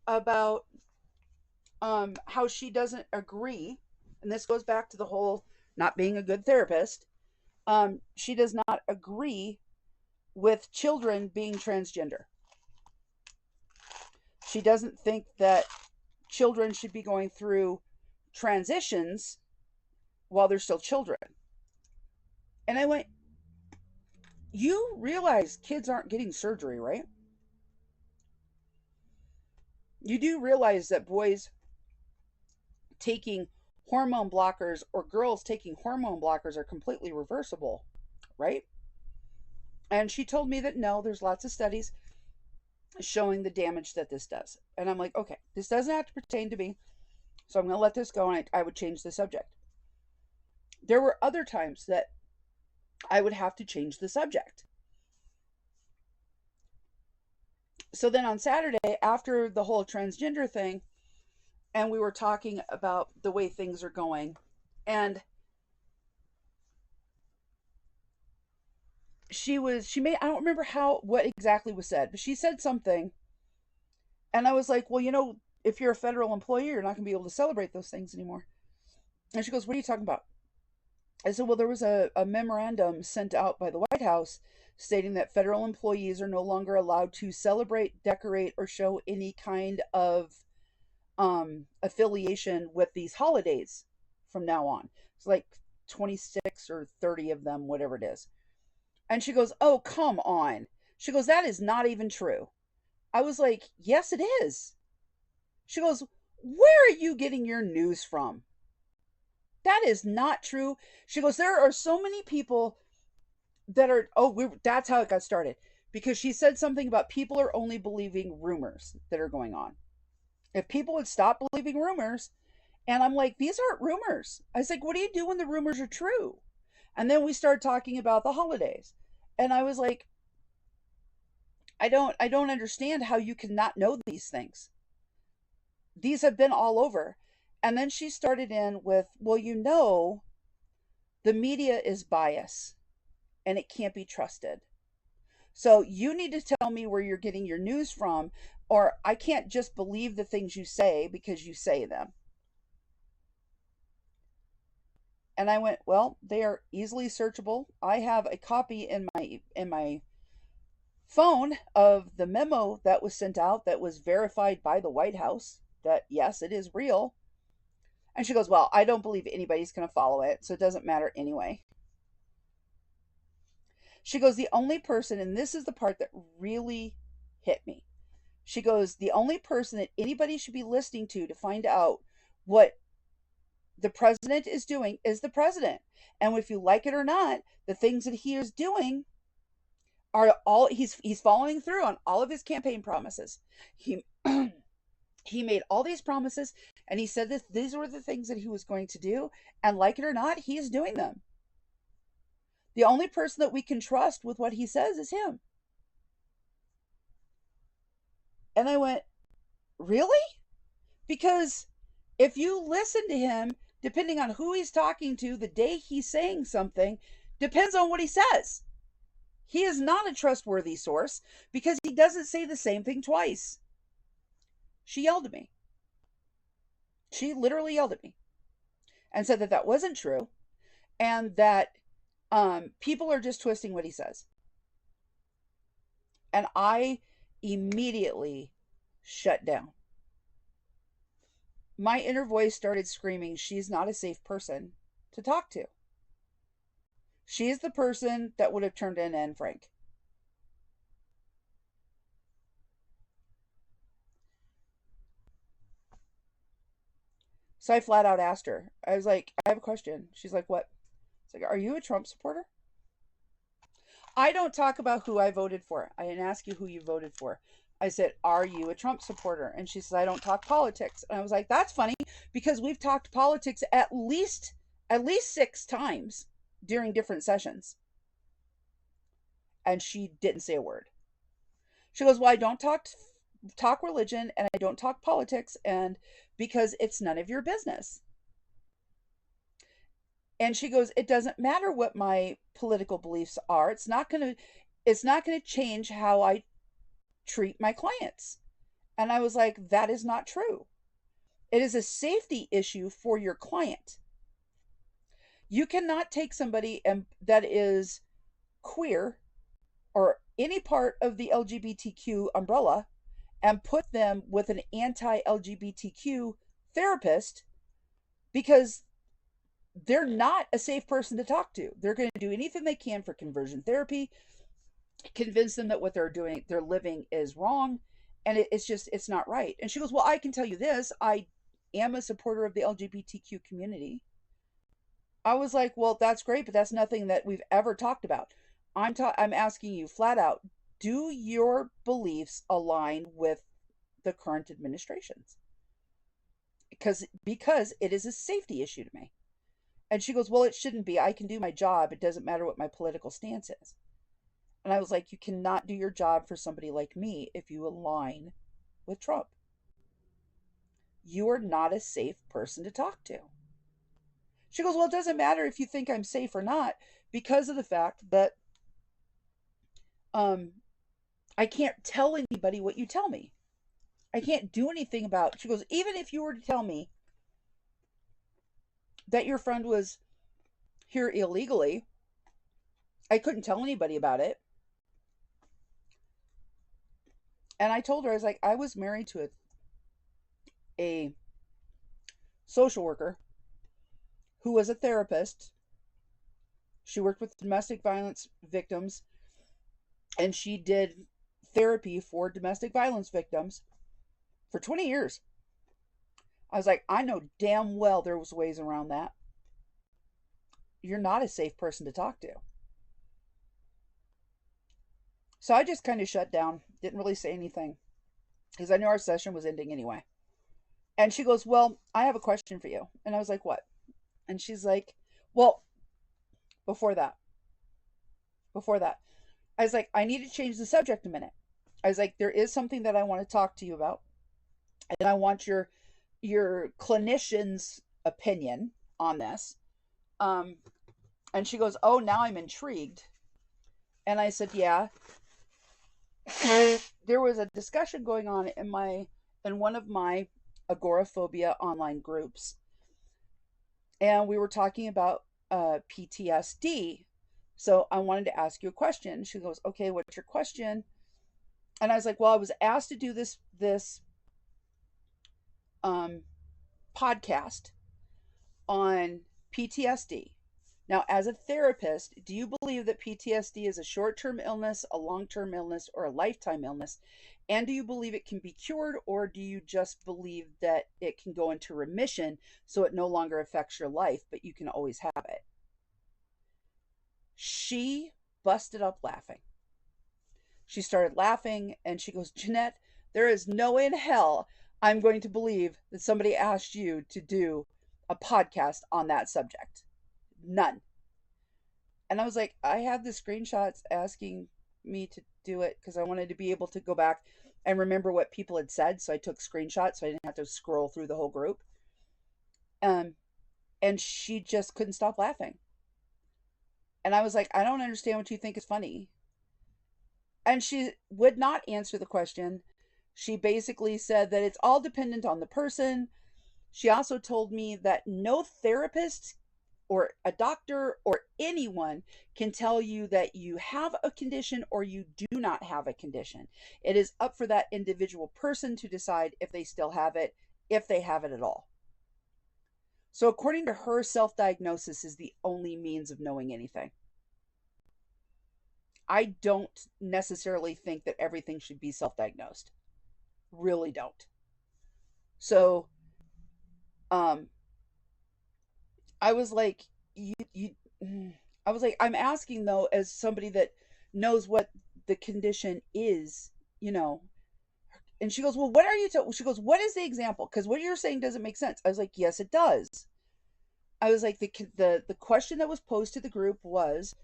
about how she doesn't agree, and this goes back to the whole not being a good therapist. She does not agree with children being transgender. She doesn't think that children should be going through transitions while they're still children. And I went, "You realize kids aren't getting surgery, right? You do realize that boys taking hormone blockers or girls taking hormone blockers are completely reversible, right?" And she told me that no, there's lots of studies showing the damage that this does. And I'm like, "Okay, this doesn't have to pertain to me, so I'm going to let this go," and I would change the subject. There were other times that I would have to change the subject. So then on Saturday, after the whole transgender thing, and we were talking about the way things are going, and she made, I don't remember what exactly was said, but she said something, and I was like, "Well, if you're a federal employee, you're not going to be able to celebrate those things anymore." And she goes, "What are you talking about?" I said, well, there was a memorandum sent out by the White House stating that federal employees are no longer allowed to celebrate, decorate, or show any kind of affiliation with these holidays from now on. It's like 26 or 30 of them, whatever it is. And she goes, oh, come on. She goes, that is not even true. I was like, yes, it is. She goes, where are you getting your news from? That is not true. She goes, there are so many people that are, that's how it got started. Because she said something about people are only believing rumors that are going on. If people would stop believing rumors, and I'm like, these aren't rumors. I was like, what do you do when the rumors are true? And then we started talking about the holidays. And I was like, I don't understand how you cannot know these things. These have been all over. And then she started in with, well, the media is biased and it can't be trusted. So you need to tell me where you're getting your news from, or I can't just believe the things you say because you say them. And I went, well, they are easily searchable. I have a copy in my phone of the memo that was sent out that was verified by the White House that yes, it is real. And she goes, well, I don't believe anybody's going to follow it, so it doesn't matter anyway. She goes, the only person, and this is the part that really hit me. She goes, the only person that anybody should be listening to find out what the president is doing is the president. And if you like it or not, the things that he is doing are all he's following through on all of his campaign promises. He he made all these promises and he said that these were the things that he was going to do, and like it or not, he is doing them. The only person that we can trust with what he says is him. And I went, really? Because if you listen to him, depending on who he's talking to, the day he's saying something, depends on what he says. He is not a trustworthy source because he doesn't say the same thing twice. She yelled at me. She literally yelled at me and said that that wasn't true and that people are just twisting what he says. And I immediately shut down. My inner voice started screaming, she's not a safe person to talk to. She's the person that would have turned in Anne Frank. So I flat out asked her. I was like, I have a question. She's like, what? It's like, are you a Trump supporter? I don't talk about who I voted for. I didn't ask you who you voted for. I said, are you a Trump supporter? And she says, I don't talk politics. And I was like, that's funny because we've talked politics at least 6 times during different sessions. And she didn't say a word. She goes, well, I don't talk religion and I don't talk politics, and because it's none of your business. And she goes, it doesn't matter what my political beliefs are. It's not going to change how I treat my clients. And I was like, that is not true. It is a safety issue for your client. You cannot take somebody that is queer or any part of the LGBTQ umbrella and put them with an anti-LGBTQ therapist because they're not a safe person to talk to. They're going to do anything they can for conversion therapy, convince them that what they're living is wrong, and it's not right. And she goes, well, I can tell you this, I am a supporter of the LGBTQ community. I was like, well, that's great, but that's nothing that we've ever talked about. I'm asking you flat out, do your beliefs align with the current administration's? Because it is a safety issue to me. And she goes, well, it shouldn't be. I can do my job. It doesn't matter what my political stance is. And I was like, you cannot do your job for somebody like me if you align with Trump. You are not a safe person to talk to. She goes, well, it doesn't matter if you think I'm safe or not because of the fact that um, I can't tell anybody what you tell me. I can't do anything about it. She goes, even if you were to tell me that your friend was here illegally. I couldn't tell anybody about it. And I told her, I was like, I was married to a social worker who was a therapist. She worked with domestic violence victims, and she did therapy for domestic violence victims for 20 years. I was like, I know damn well there was ways around that. You're not a safe person to talk to. So I just kind of shut down, didn't really say anything because I knew our session was ending anyway. And she goes, well, I have a question for you. And I was like, what? And she's like, well, before that, before that, I was like, I need to change the subject a minute. I was like, there is something that I want to talk to you about, and I want your clinician's opinion on this. Um, and she goes, oh, now I'm intrigued. And I said, yeah. There was a discussion going on in one of my agoraphobia online groups, and we were talking about PTSD. So I wanted to ask you a question. She goes, okay, what's your question? And I was like, well, I was asked to do this um, podcast on PTSD. Now, as a therapist, do you believe that PTSD is a short-term illness, a long-term illness, or a lifetime illness? And do you believe it can be cured, or do you just believe that it can go into remission so it no longer affects your life, but you can always have it? She busted up laughing. She started laughing and she goes, Jeanette, there is no way in hell I'm going to believe that somebody asked you to do a podcast on that subject. None. And I was like, I had the screenshots asking me to do it because I wanted to be able to go back and remember what people had said. So I took screenshots so I didn't have to scroll through the whole group. And she just couldn't stop laughing. And I was like, I don't understand what you think is funny. And she would not answer the question. She basically said that it's all dependent on the person. She also told me that no therapist or a doctor or anyone can tell you that you have a condition or you do not have a condition. It is up for that individual person to decide if they still have it, if they have it at all. So according to her, self-diagnosis is the only means of knowing anything. I don't necessarily think that everything should be self-diagnosed. Really don't. So, um, I was like, I was like, I'm asking though, as somebody that knows what the condition is, you know. And she goes, well, what are you? She goes, what is the example? Because what you're saying doesn't make sense. I was like, yes, it does. I was like, the question that was posed to the group was,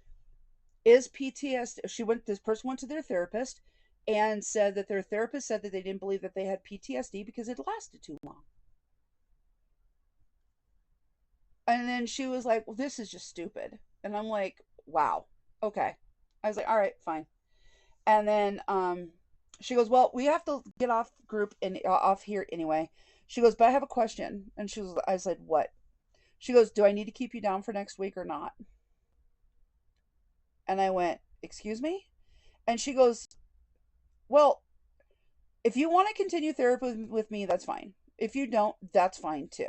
is PTSD? This person went to their therapist and said that their therapist said that they didn't believe that they had PTSD because it lasted too long. And then she was like, well, this is just stupid. And I'm like, wow, okay. I was like, all right, fine. And then she goes, well, we have to get off group and off here anyway. She goes, but I have a question. And I said, what? She goes, do I need to keep you down for next week or not? And I went, excuse me? And she goes, well, if you want to continue therapy with me, that's fine. If you don't, that's fine too.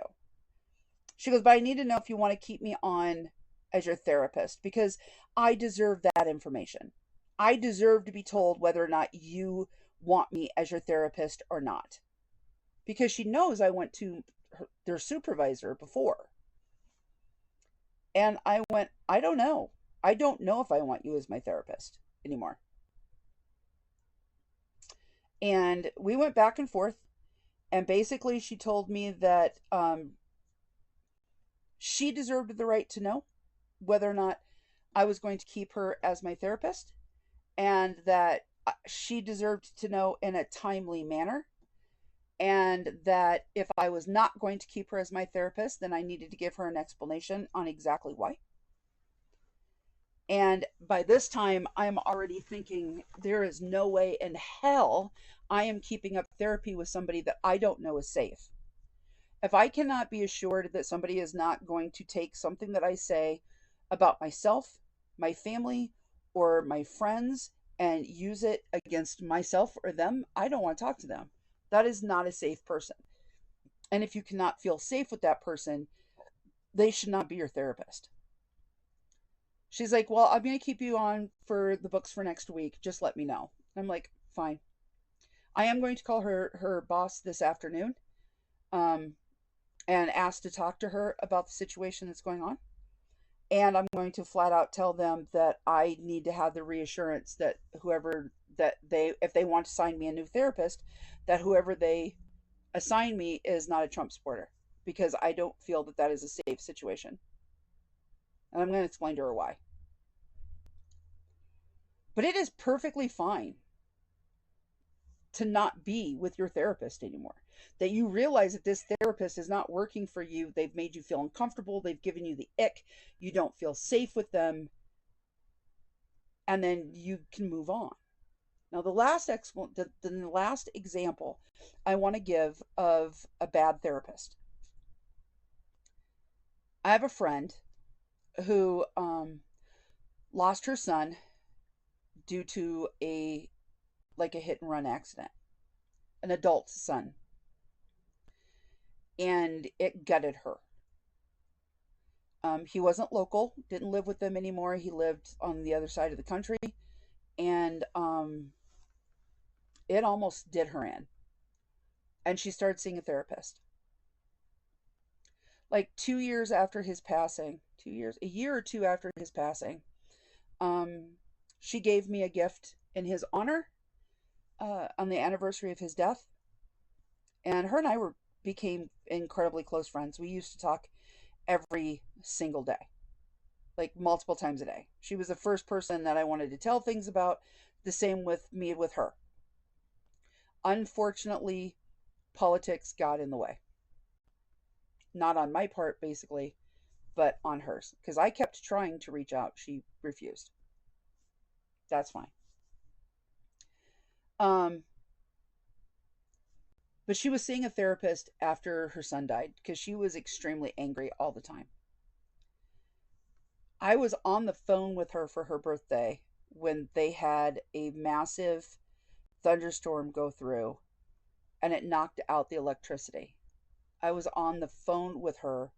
She goes, but I need to know if you want to keep me on as your therapist because I deserve that information. I deserve to be told whether or not you want me as your therapist or not. Because she knows I went to their supervisor before. And I went, I don't know. I don't know if I want you as my therapist anymore. And we went back and forth. And basically she told me that she deserved the right to know whether or not I was going to keep her as my therapist, and that she deserved to know in a timely manner, and that if I was not going to keep her as my therapist, then I needed to give her an explanation on exactly why. And by this time, I'm already thinking there is no way in hell I am keeping up therapy with somebody that I don't know is safe. If I cannot be assured that somebody is not going to take something that I say about myself, my family, or my friends and use it against myself or them, I don't want to talk to them. That is not a safe person. And if you cannot feel safe with that person, they should not be your therapist. She's like, well, I'm going to keep you on for the books for next week. Just let me know. I'm like, fine. I am going to call her boss this afternoon, um, and ask to talk to her about the situation that's going on. And I'm going to flat out tell them that I need to have the reassurance that whoever that they if they want to assign me a new therapist, that whoever they assign me is not a Trump supporter, because I don't feel that that is a safe situation. And I'm going to explain to her why. But it is perfectly fine to not be with your therapist anymore. That you realize that this therapist is not working for you. They've made you feel uncomfortable. They've given you the ick. You don't feel safe with them. And then you can move on. Now, the last example I want to give of a bad therapist. I have a friend who lost her son due to a hit and run accident, an adult son, and it gutted her. He wasn't local, didn't live with them anymore. He lived on the other side of the country, and it almost did her in. And she started seeing a therapist. Like 2 years after his passing, 2 years, a year or two after his passing, um, she gave me a gift in his honor on the anniversary of his death, and her and I were became incredibly close friends. We used to talk every single day, like multiple times a day. She was the first person that I wanted to tell things about. The same with me with her. Unfortunately, politics got in the way. Not on my part, basically, but on hers. Because I kept trying to reach out. She refused. That's fine. Um, but she was seeing a therapist after her son died because she was extremely angry all the time. I was on the phone with her for her birthday when they had a massive thunderstorm go through and it knocked out the electricity. I was on the phone with her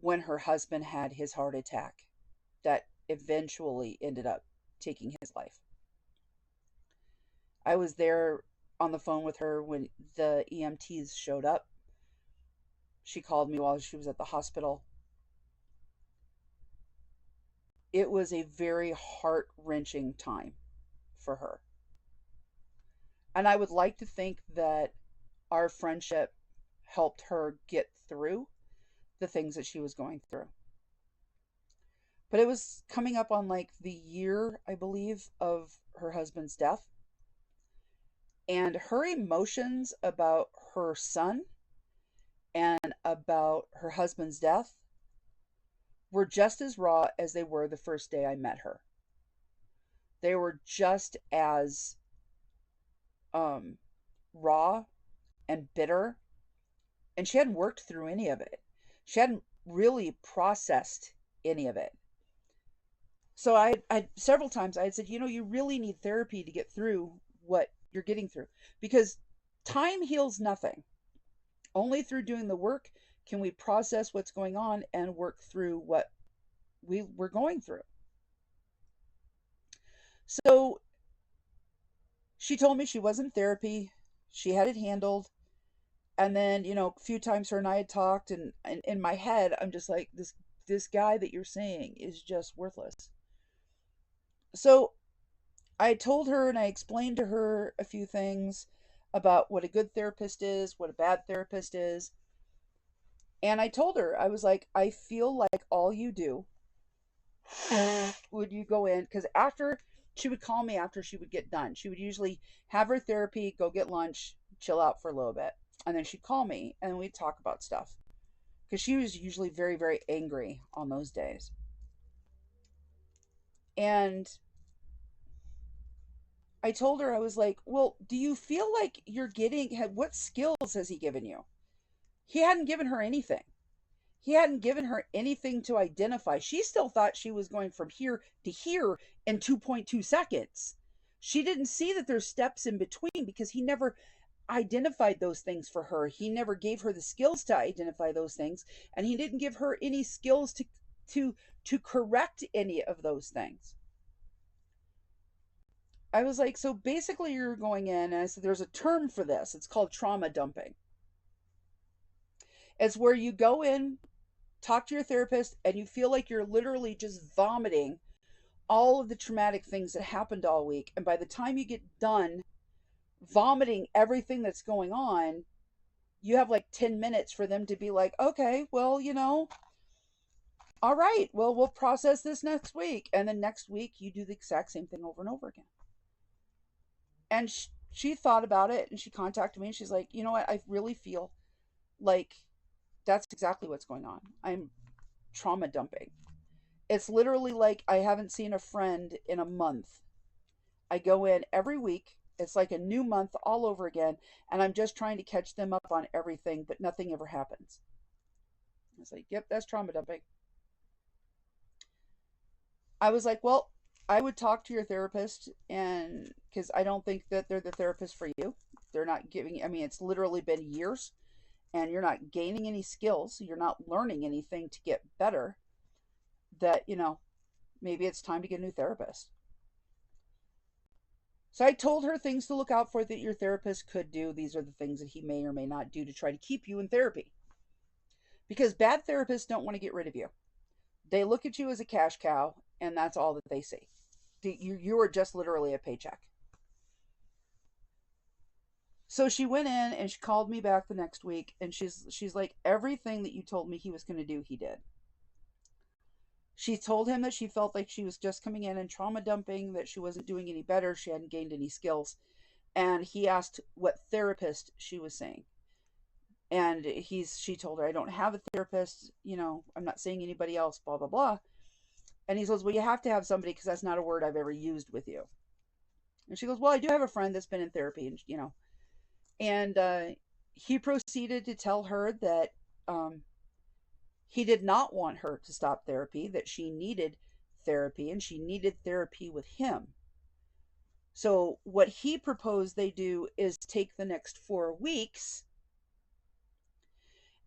when her husband had his heart attack that eventually ended up taking his life. I was there on the phone with her when the EMTs showed up. She called me while she was at the hospital. It was a very heart wrenching time for her. And I would like to think that our friendship helped her get through the things that she was going through. But it was coming up on like the year, I believe, of her husband's death. And her emotions about her son and about her husband's death were just as raw as they were the first day I met her. They were just as um, raw and bitter, and she hadn't worked through any of it. She hadn't really processed any of it. So I several times I had said, you really need therapy to get through what you're getting through, because time heals nothing. Only through doing the work can we process what's going on and work through what we were going through. So she told me she was in therapy, she had it handled, and then a few times her and I had talked, and in my head I'm just like, this guy that you're seeing is just worthless. So I told her and I explained to her a few things about what a good therapist is, what a bad therapist is. And I told her, I was like, I feel like all you do would you go in, because after she would call me after she would get done, she would usually have her therapy, go get lunch, chill out for a little bit. And then she'd call me and we'd talk about stuff. Because she was usually very, very angry on those days. And I told her, I was like, well, do you feel like you're what skills has he given you? He hadn't given her anything. He hadn't given her anything to identify. She still thought she was going from here to here in 2.2 seconds. She didn't see that there's steps in between because he never identified those things for her. He never gave her the skills to identify those things, and he didn't give her any skills to to correct any of those things. I was like, so basically you're going in, and I said, there's a term for this. It's called trauma dumping. It's where you go in, talk to your therapist, and you feel like you're literally just vomiting all of the traumatic things that happened all week. And by the time you get done vomiting everything that's going on, you have like 10 minutes for them to be like, okay, well, all right, well, we'll process this next week. And then next week, you do the exact same thing over and over again. And she thought about it and she contacted me and she's like, you know what? I really feel like that's exactly what's going on. I'm trauma dumping. It's literally like I haven't seen a friend in a month. I go in every week. It's like a new month all over again. And I'm just trying to catch them up on everything, but nothing ever happens. It's like, yep, that's trauma dumping. I was like, well, I would talk to your therapist, and because I don't think that they're the therapist for you. They're not giving, I mean, it's literally been years and you're not gaining any skills. You're not learning anything to get better. That, maybe it's time to get a new therapist. So I told her things to look out for that your therapist could do. These are the things that he may or may not do to try to keep you in therapy. Because bad therapists don't want to get rid of you. They look at you as a cash cow, and that's all that they see. You are just literally a paycheck. So she went in and she called me back the next week, and she's like, everything that you told me he was going to do, he did. She told him that she felt like she was just coming in and trauma dumping, that she wasn't doing any better, she hadn't gained any skills. And he asked what therapist she was seeing. And she told her, I don't have a therapist, I'm not seeing anybody else, blah, blah, blah. And he says, well, you have to have somebody because that's not a word I've ever used with you. And she goes, well, I do have a friend that's been in therapy, and he proceeded to tell her that he did not want her to stop therapy, that she needed therapy and she needed therapy with him. So what he proposed they do is take the next 4 weeks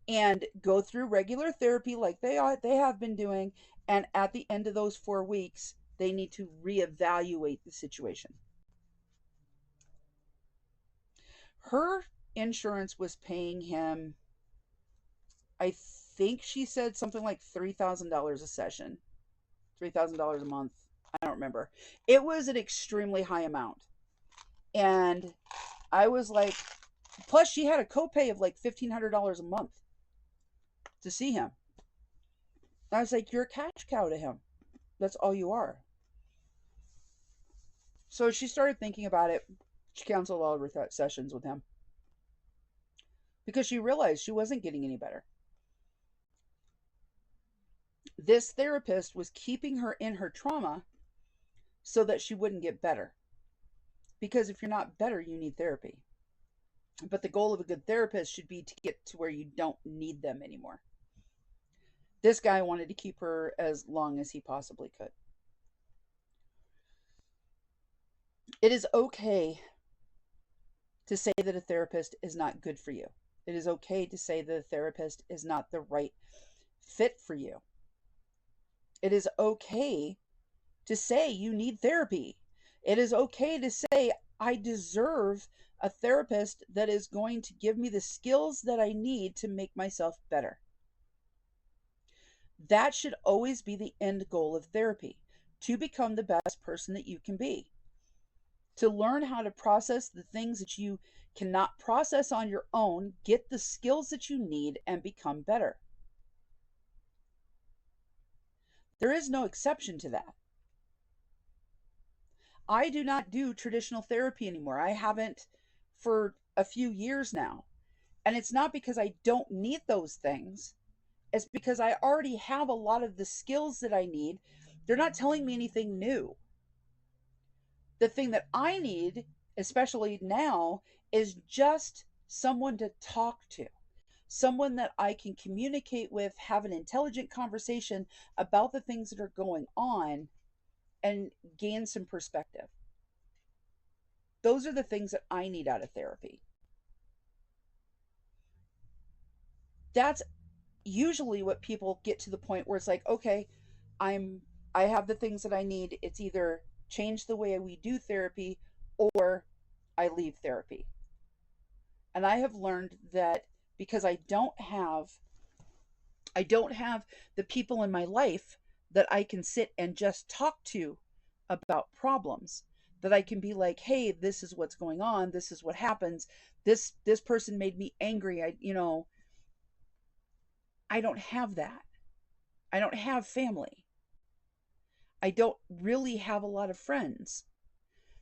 and go through regular therapy like they have been doing, and at the end of those 4 weeks they need to reevaluate the situation. Her insurance was paying him, I think she said something like $3,000 a session, $3,000 a month. I don't remember. It was an extremely high amount. And I was like, plus she had a copay of like $1,500 a month to see him. I was like, you're a cash cow to him. That's all you are. So she started thinking about it. She canceled all of her sessions with him because she realized she wasn't getting any better. This therapist was keeping her in her trauma so that she wouldn't get better. Because if you're not better, you need therapy. But the goal of a good therapist should be to get to where you don't need them anymore. This guy wanted to keep her as long as he possibly could. It is okay to say that a therapist is not good for you. It is okay to say that a therapist is not the right fit for you. It is okay to say you need therapy. It is okay to say I deserve a therapist that is going to give me the skills that I need to make myself better. That should always be the end goal of therapy, to become the best person that you can be. To learn how to process the things that you cannot process on your own, get the skills that you need, and become better. There is no exception to that. I do not do traditional therapy anymore. I haven't for a few years now. And it's not because I don't need those things. It's because I already have a lot of the skills that I need. They're not telling me anything new. The thing that I need, especially now, is just someone to talk to. someone that I can communicate with, have an intelligent conversation about the things that are going on, and gain some perspective. Those are the things that I need out of therapy. That's usually what people get to the point where it's like, okay, I'm I have the things that I need. It's either change the way we do therapy or I leave therapy. And I have learned that because I don't have the people in my life that I can sit and just talk to about problems, that I can be like, "Hey, this is what's going on. This is what happens. This person made me angry." I don't have that. I don't have family. I don't really have a lot of friends.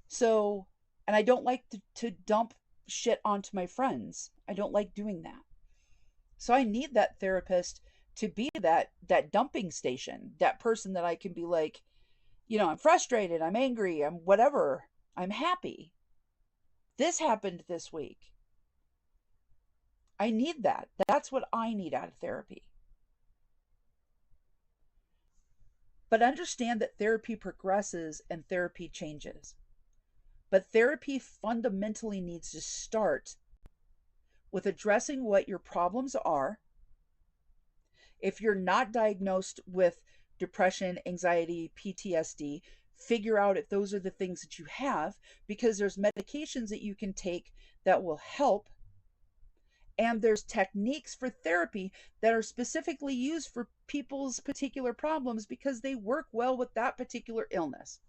So, and I don't like to dump shit onto my friends. I don't like doing that. So I need that therapist to be that dumping station, that person that I can be like, I'm frustrated, I'm angry, I'm whatever, I'm happy. This happened this week. I need that. That's what I need out of therapy. But understand that therapy progresses and therapy changes. But therapy fundamentally needs to start with addressing what your problems are. If you're not diagnosed with depression, anxiety, PTSD, figure out if those are the things that you have, because there's medications that you can take that will help. And there's techniques for therapy that are specifically used for people's particular problems because they work well with that particular illness.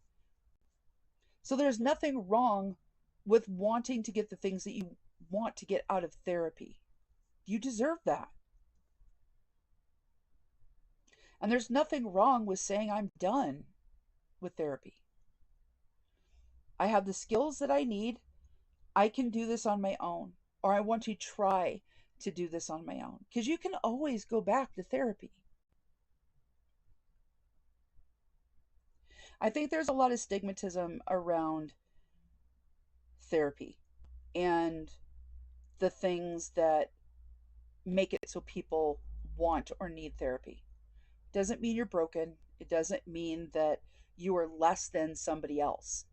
So there's nothing wrong with wanting to get the things that you want to get out of therapy. You deserve that. And there's nothing wrong with saying, I'm done with therapy. I have the skills that I need. I can do this on my own, or I want to try to do this on my own. Because you can always go back to therapy. I think there's a lot of stigmatism around therapy and the things that make it so people want or need therapy. Doesn't mean you're broken. It doesn't mean that you are less than somebody else.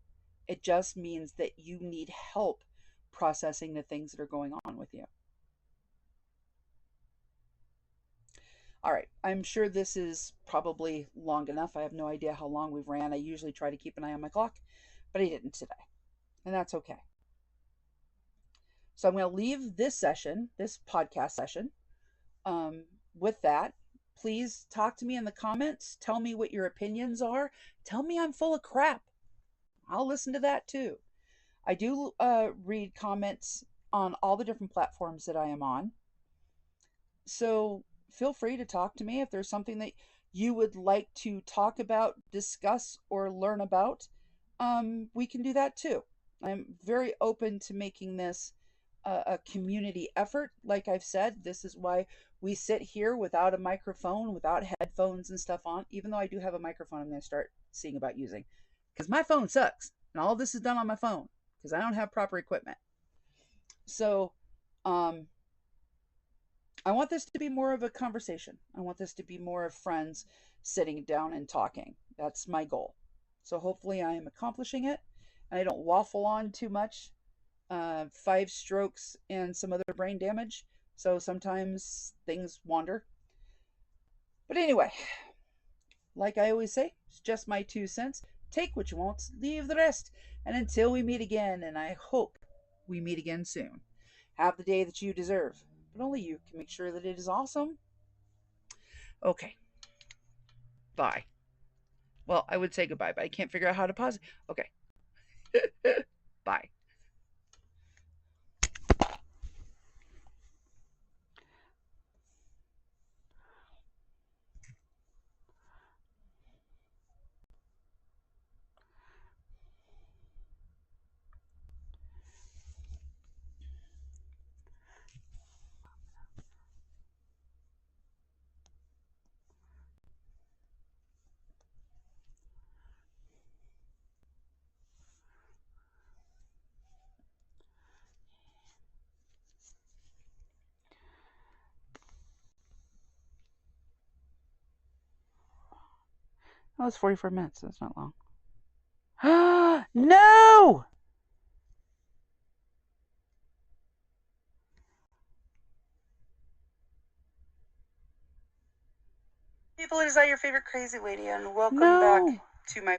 It just means that you need help processing the things that are going on with you. All right, I'm sure this is probably long enough. I have no idea how long we've ran. I usually try to keep an eye on my clock, but I didn't today, and that's okay. So I'm going to leave this session, this podcast session, um, with that. Please talk to me in the comments. Tell me what your opinions are. Tell me I'm full of crap. I'll listen to that too. I do read comments on all the different platforms that I am on. So feel free to talk to me if there's something that you would like to talk about, discuss, or learn about. We can do that too. I'm very open to making this a community effort. Like I've said, this is why we sit here without a microphone, without headphones and stuff on. Even though I do have a microphone, I'm going to start seeing about using, because my phone sucks, and all this is done on my phone because I don't have proper equipment. So, um, I want this to be more of a conversation. I want this to be more of friends sitting down and talking. That's my goal. So hopefully I am accomplishing it and I don't waffle on too much. 5 strokes and some other brain damage. So sometimes things wander. But anyway, like I always say, it's just my 2 cents. Take what you want, leave the rest. And until we meet again, and I hope we meet again soon, have the day that you deserve. But only you can make sure that it is awesome. Okay, bye. Well, I would say goodbye, but I can't figure out how to pause it. Okay, bye. Oh, it's 44 minutes. That's not long. No! People, is that your favorite crazy lady? And welcome back to my